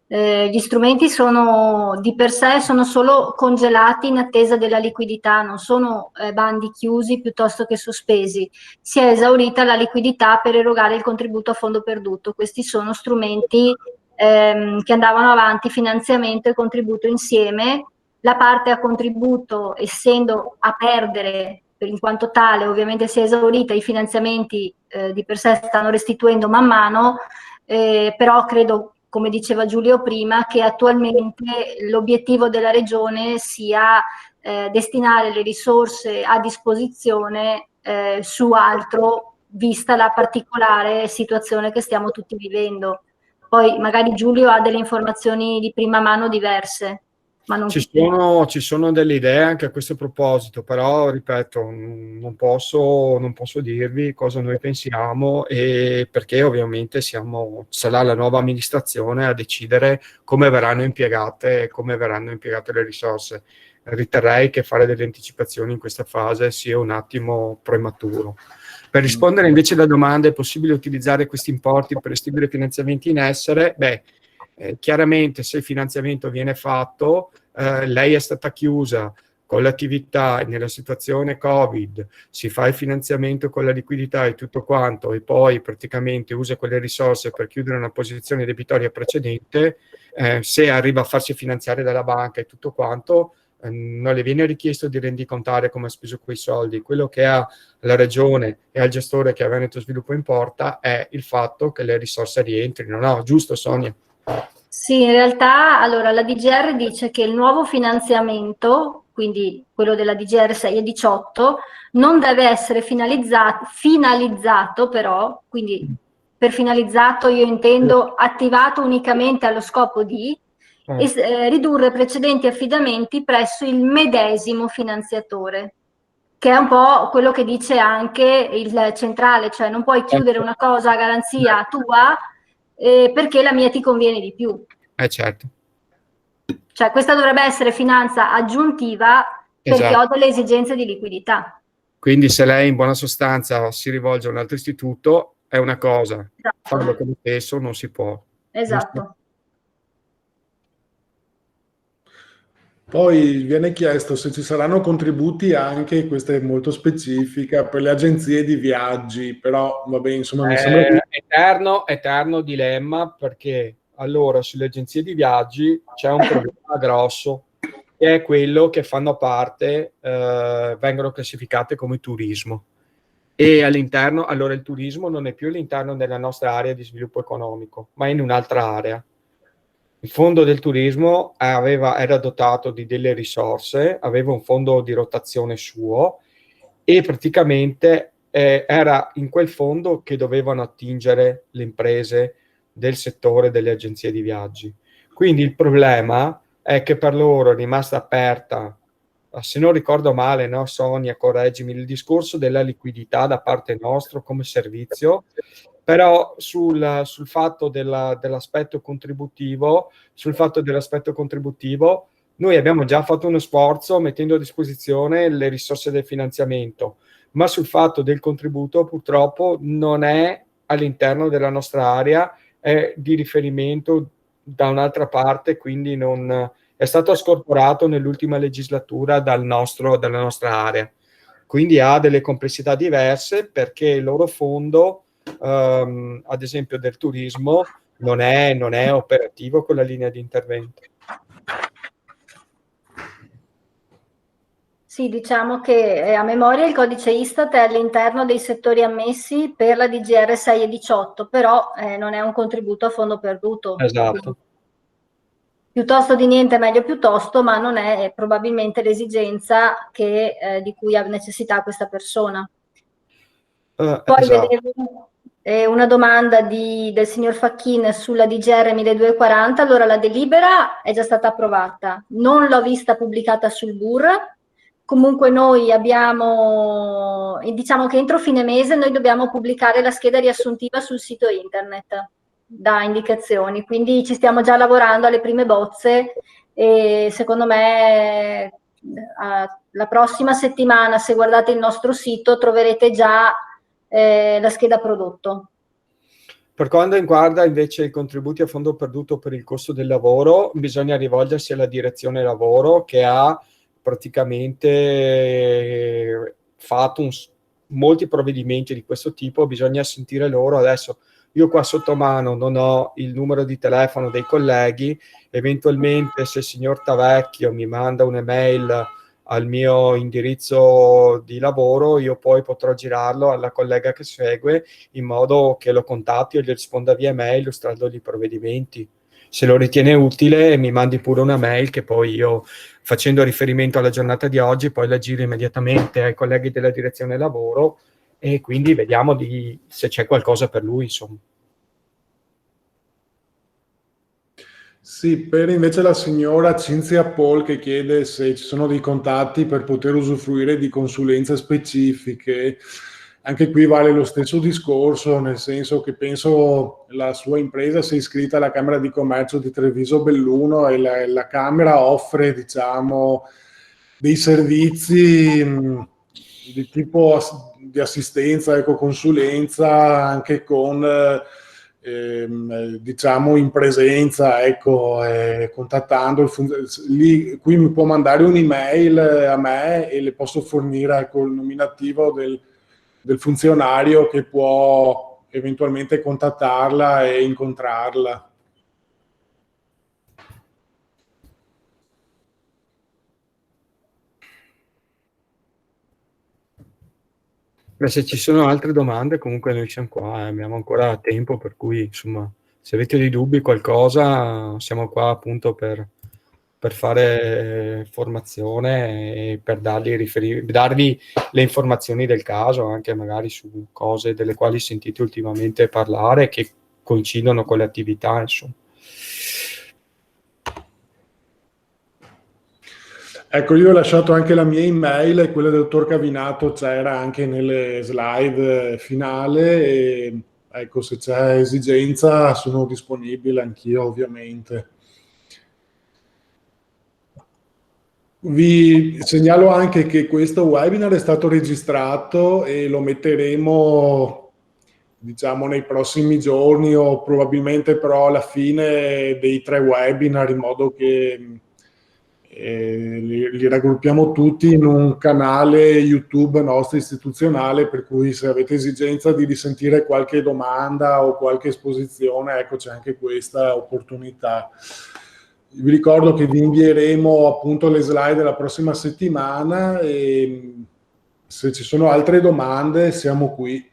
Gli strumenti di per sé sono solo congelati in attesa della liquidità, non sono bandi chiusi piuttosto che sospesi. Si è esaurita la liquidità per erogare il contributo a fondo perduto. Questi sono strumenti che andavano avanti, finanziamento e contributo insieme. La parte a contributo, essendo a perdere in quanto tale, ovviamente si è esaurita, i finanziamenti di per sé stanno restituendo man mano, però credo, come diceva Giulio prima, che attualmente l'obiettivo della Regione sia destinare le risorse a disposizione su altro, vista la particolare situazione che stiamo tutti vivendo. Poi magari Giulio ha delle informazioni di prima mano diverse. Ma non ci sono delle idee anche a questo proposito, però ripeto, non posso dirvi cosa noi pensiamo, e perché ovviamente sarà la nuova amministrazione a decidere come verranno impiegate le risorse. Riterrei che fare delle anticipazioni in questa fase sia un attimo prematuro. Per rispondere invece alla domanda, è possibile utilizzare questi importi per restituire finanziamenti in essere? Chiaramente, se il finanziamento viene fatto, lei è stata chiusa con l'attività nella situazione Covid, si fa il finanziamento con la liquidità e tutto quanto, e poi praticamente usa quelle risorse per chiudere una posizione debitoria precedente, se arriva a farsi finanziare dalla banca e tutto quanto, non le viene richiesto di rendicontare come ha speso quei soldi. Quello che ha la regione e al gestore, che a Veneto Sviluppo importa, è il fatto che le risorse rientrino, no? Giusto, Sonia? Sì, in realtà allora la DGR dice che il nuovo finanziamento, quindi quello della DGR 6 e 18, non deve essere finalizzato però, quindi per finalizzato io intendo attivato unicamente allo scopo di ridurre precedenti affidamenti presso il medesimo finanziatore, che è un po' quello che dice anche il centrale, cioè non puoi chiudere una cosa a garanzia tua perché la mia ti conviene di più. Certo. Cioè questa dovrebbe essere finanza aggiuntiva perché Esatto. ho delle esigenze di liquidità. Quindi se lei in buona sostanza si rivolge a un altro istituto è una cosa, Esatto. farlo come stesso non si può. Esatto. Giusto? Poi viene chiesto se ci saranno contributi anche, questa è molto specifica, per le agenzie di viaggi, però vabbè, insomma, mi sembra che... Eterno dilemma, perché allora sulle agenzie di viaggi c'è un problema grosso, che è quello che fanno parte, vengono classificate come turismo. E all'interno, allora il turismo non è più all'interno della nostra area di sviluppo economico, ma in un'altra area. Il fondo del turismo era dotato di delle risorse, aveva un fondo di rotazione suo, e praticamente era in quel fondo che dovevano attingere le imprese del settore delle agenzie di viaggi. Quindi il problema è che per loro è rimasta aperta, se non ricordo male, no, Sonia, correggimi, il discorso della liquidità da parte nostra come servizio, però sul fatto dell'aspetto contributivo, noi abbiamo già fatto uno sforzo mettendo a disposizione le risorse del finanziamento, ma sul fatto del contributo purtroppo non è all'interno della nostra area, è di riferimento da un'altra parte, quindi non è stato scorporato nell'ultima legislatura dalla nostra area. Quindi ha delle complessità diverse, perché il loro fondo, ad esempio del turismo, non è operativo con la linea di intervento. Sì, diciamo che a memoria il codice Istat è all'interno dei settori ammessi per la DGR 6 e 18, però non è un contributo a fondo perduto. Esatto. Piuttosto di niente, meglio piuttosto, ma non è probabilmente l'esigenza di cui ha necessità questa persona. Poi esatto. vedevo una domanda del signor Facchin sulla DGR 1240. Allora, la delibera è già stata approvata, non l'ho vista pubblicata sul BUR. Comunque noi diciamo che entro fine mese noi dobbiamo pubblicare la scheda riassuntiva sul sito internet da indicazioni, quindi ci stiamo già lavorando alle prime bozze, e secondo me la prossima settimana, se guardate il nostro sito, troverete già la scheda prodotto. Per quanto riguarda invece i contributi a fondo perduto per il costo del lavoro, bisogna rivolgersi alla direzione lavoro, che ha praticamente fatto molti provvedimenti di questo tipo. Bisogna sentire loro. Adesso io qua sotto mano non ho il numero di telefono dei colleghi, eventualmente se il signor Tavecchio mi manda un'email al mio indirizzo di lavoro, io poi potrò girarlo alla collega che segue in modo che lo contatti o gli risponda via mail illustrandogli i provvedimenti. Se lo ritiene utile mi mandi pure una mail che poi io, facendo riferimento alla giornata di oggi, poi la giro immediatamente ai colleghi della direzione lavoro e quindi vediamo se c'è qualcosa per lui, insomma. Sì, per invece la signora Cinzia Paul che chiede se ci sono dei contatti per poter usufruire di consulenze specifiche. Anche qui vale lo stesso discorso, nel senso che penso la sua impresa sia iscritta alla Camera di Commercio di Treviso Belluno e la Camera offre, diciamo, dei servizi di tipo di assistenza, ecco, consulenza, anche con diciamo in presenza, ecco, contattando qui mi può mandare un'email a me e le posso fornire, ecco, il nominativo del funzionario che può eventualmente contattarla e incontrarla. Se ci sono altre domande, comunque noi siamo qua, abbiamo ancora tempo, per cui insomma, se avete dei dubbi, qualcosa, siamo qua appunto per fare formazione e per darvi le informazioni del caso, anche magari su cose delle quali sentite ultimamente parlare che coincidono con le attività, insomma. Ecco, io ho lasciato anche la mia email e quella del dottor Cavinato c'era anche nelle slide finale e ecco, se c'è esigenza sono disponibile anch'io, ovviamente. Vi segnalo anche che questo webinar è stato registrato e lo metteremo, diciamo, nei prossimi giorni o probabilmente però alla fine dei 3 webinar, in modo che li raggruppiamo tutti in un canale YouTube nostro istituzionale, per cui se avete esigenza di risentire qualche domanda o qualche esposizione, ecco, c'è anche questa opportunità. Vi ricordo che vi invieremo appunto le slide la prossima settimana e se ci sono altre domande siamo qui.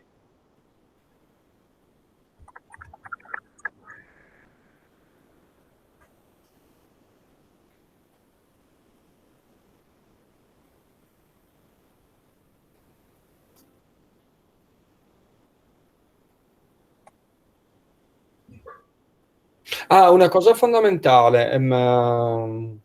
Una cosa fondamentale,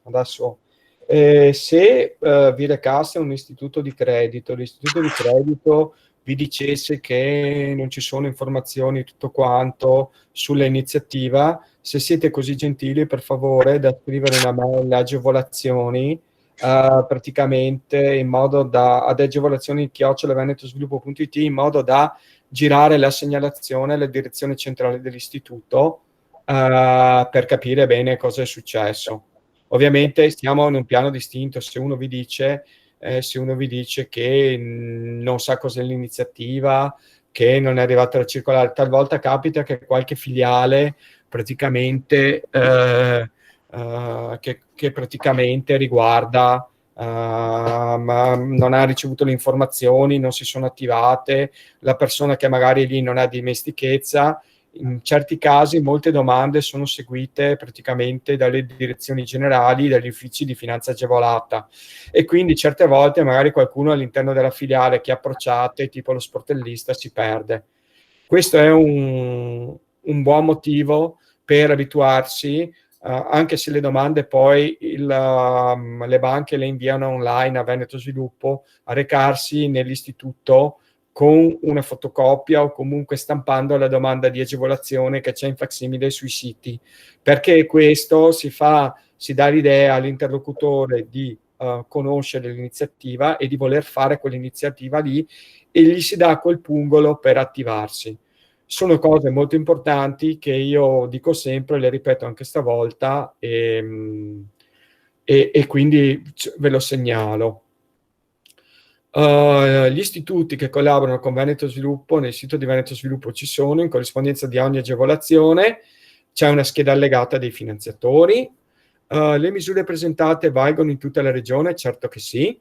adesso, se vi recaste a un istituto di credito, l'istituto di credito vi dicesse che non ci sono informazioni, tutto quanto, sull'iniziativa, se siete così gentili, per favore, da scrivere una mail agevolazioni, praticamente in modo da, ad agevolazioni@venetosviluppo.it, in modo da girare la segnalazione alla direzione centrale dell'istituto, per capire bene cosa è successo. Ovviamente stiamo in un piano distinto. Se uno vi dice che non sa cos'è l'iniziativa, che non è arrivata a circolare, talvolta capita che qualche filiale praticamente che praticamente riguarda ma non ha ricevuto le informazioni, non si sono attivate, la persona che magari lì non ha dimestichezza. In certi casi molte domande sono seguite praticamente dalle direzioni generali, dagli uffici di finanza agevolata, e quindi certe volte magari qualcuno all'interno della filiale che approcciate, tipo lo sportellista, si perde. Questo è un buon motivo per abituarsi, anche se le domande poi le banche le inviano online a Veneto Sviluppo, a recarsi nell'istituto con una fotocopia o comunque stampando la domanda di agevolazione che c'è in facsimile sui siti, perché questo si dà l'idea all'interlocutore di conoscere l'iniziativa e di voler fare quell'iniziativa lì, e gli si dà quel pungolo per attivarsi. Sono cose molto importanti che io dico sempre, le ripeto anche stavolta, e quindi ve lo segnalo. Gli istituti che collaborano con Veneto Sviluppo, nel sito di Veneto Sviluppo ci sono, in corrispondenza di ogni agevolazione c'è una scheda allegata dei finanziatori. Le misure presentate valgono in tutta la regione? Certo che sì.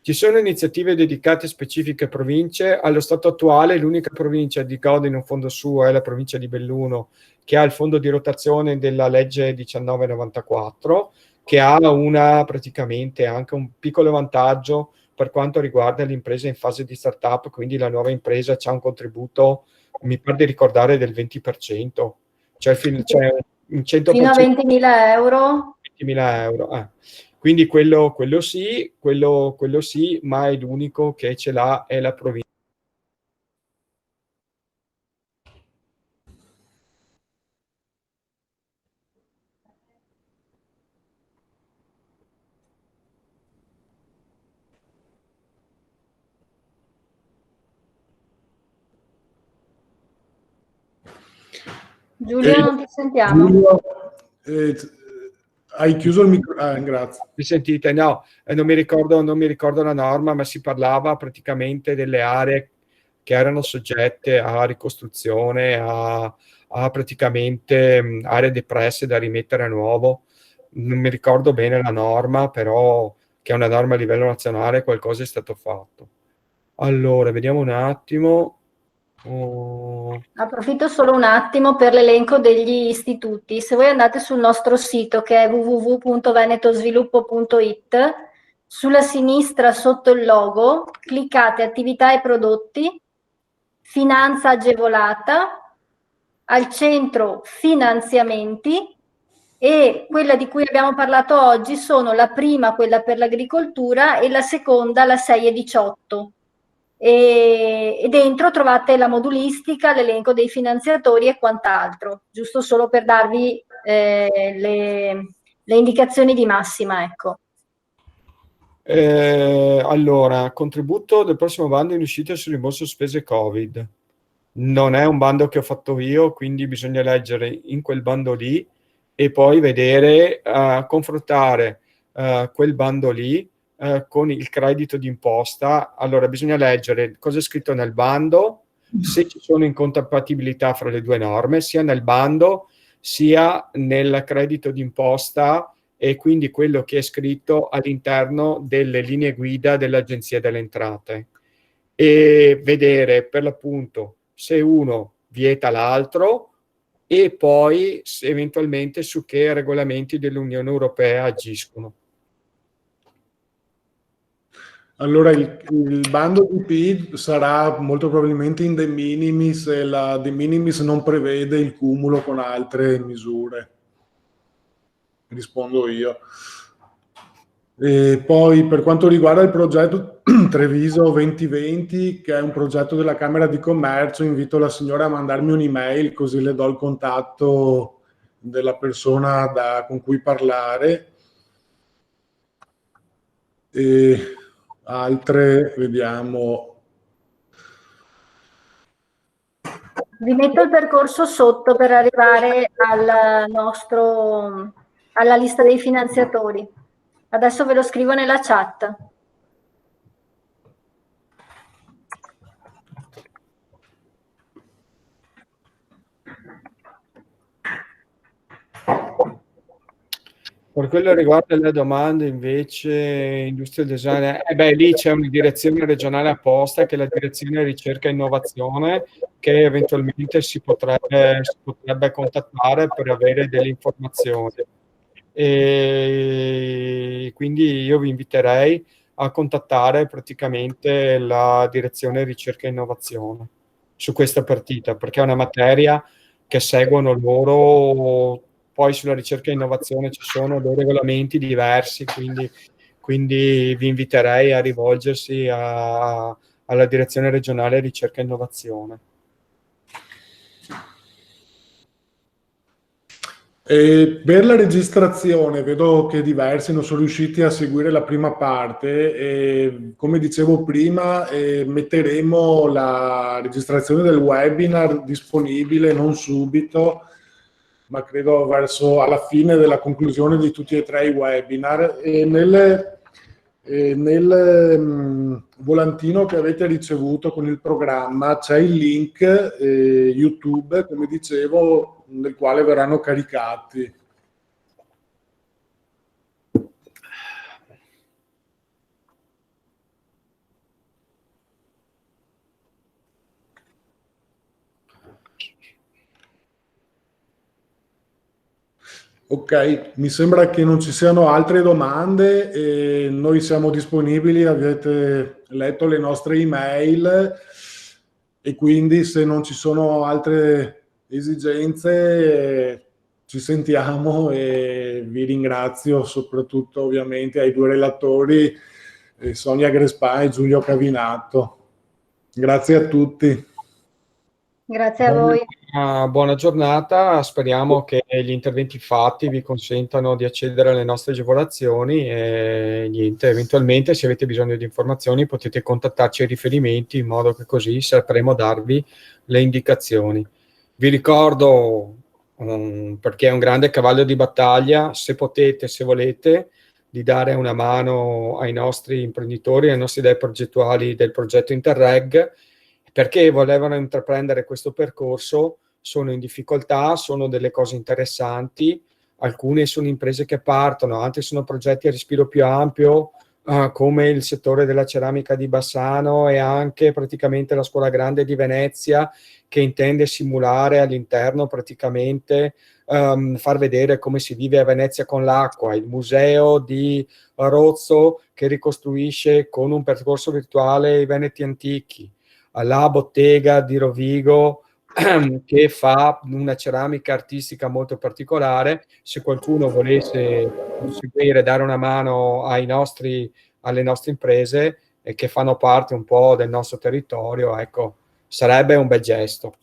Ci sono iniziative dedicate a specifiche province. Allo stato attuale l'unica provincia di gode in un fondo suo è la provincia di Belluno, che ha il fondo di rotazione della legge 1994, che ha praticamente anche un piccolo vantaggio per quanto riguarda l'impresa in fase di startup, quindi la nuova impresa c'ha un contributo, mi pare di ricordare, del 20%, cioè un 100%. Fino a 20.000 euro. 20.000 euro, Quindi quello sì, ma è l'unico che ce l'ha, è la provincia. Giulio, non ti sentiamo. Giulio, hai chiuso il micro? Grazie. Mi sentite? No, non mi ricordo la norma, ma si parlava praticamente delle aree che erano soggette a ricostruzione, a praticamente aree depresse da rimettere a nuovo. Non mi ricordo bene la norma, però che è una norma a livello nazionale, qualcosa è stato fatto. Allora, vediamo un attimo. Approfitto solo un attimo per l'elenco degli istituti. Se voi andate sul nostro sito, che è www.venetosviluppo.it, sulla sinistra sotto il logo cliccate attività e prodotti, finanza agevolata, al centro finanziamenti, e quella di cui abbiamo parlato oggi sono la prima, quella per l'agricoltura, e la seconda, la 6 e 18. E dentro trovate la modulistica, l'elenco dei finanziatori e quant'altro, giusto solo per darvi le indicazioni di massima, ecco. Allora, contributo del prossimo bando in uscita sul rimborso spese Covid. Non è un bando che ho fatto io, quindi bisogna leggere in quel bando lì e poi vedere, confrontare quel bando lì con il credito d'imposta. Allora bisogna leggere cosa è scritto nel bando, se ci sono incompatibilità fra le due norme, sia nel bando sia nel credito d'imposta, e quindi quello che è scritto all'interno delle linee guida dell'Agenzia delle Entrate, e vedere per l'appunto se uno vieta l'altro e poi eventualmente su che regolamenti dell'Unione Europea agiscono. Allora il bando DPI sarà molto probabilmente in de minimis, e la de minimis non prevede il cumulo con altre misure. Rispondo io. E poi per quanto riguarda il progetto Treviso 2020, che è un progetto della Camera di Commercio, invito la signora a mandarmi un'email, così le do il contatto della persona con cui parlare. E altre, vediamo. Vi metto il percorso sotto per arrivare alla lista dei finanziatori. Adesso ve lo scrivo nella chat. Per quello che riguarda le domande invece, industrial design, lì c'è una direzione regionale apposta, che è la direzione ricerca e innovazione, che eventualmente si potrebbe contattare per avere delle informazioni. E quindi io vi inviterei a contattare praticamente la direzione ricerca e innovazione su questa partita, perché è una materia che seguono loro. Poi sulla ricerca e innovazione ci sono dei regolamenti diversi, quindi vi inviterei a rivolgersi alla direzione regionale ricerca e innovazione. E per la registrazione vedo che diversi non sono riusciti a seguire la prima parte e, come dicevo prima, metteremo la registrazione del webinar disponibile non subito, ma credo verso alla fine della conclusione di tutti e 3 i webinar. E nel volantino che avete ricevuto con il programma c'è il link YouTube, come dicevo, nel quale verranno caricati. Ok, mi sembra che non ci siano altre domande e noi siamo disponibili, avete letto le nostre email e quindi se non ci sono altre esigenze ci sentiamo e vi ringrazio soprattutto ovviamente ai 2 relatori, Sonia Grespa e Giulio Cavinato. Grazie a tutti. Grazie a voi. Buona giornata, speriamo che gli interventi fatti vi consentano di accedere alle nostre agevolazioni e niente, eventualmente se avete bisogno di informazioni potete contattarci ai riferimenti in modo che così sapremo darvi le indicazioni. Vi ricordo, perché è un grande cavallo di battaglia, se potete, se volete, di dare una mano ai nostri imprenditori, ai nostri idee progettuali del progetto Interreg, perché volevano intraprendere questo percorso, sono in difficoltà, sono delle cose interessanti, alcune sono imprese che partono, altre sono progetti a respiro più ampio, come il settore della ceramica di Bassano e anche praticamente la Scuola Grande di Venezia, che intende simulare all'interno praticamente, far vedere come si vive a Venezia con l'acqua, il museo di Rozzo che ricostruisce con un percorso virtuale i Veneti antichi, alla bottega di Rovigo che fa una ceramica artistica molto particolare. Se qualcuno volesse seguire, dare una mano alle nostre imprese che fanno parte un po' del nostro territorio, ecco, sarebbe un bel gesto.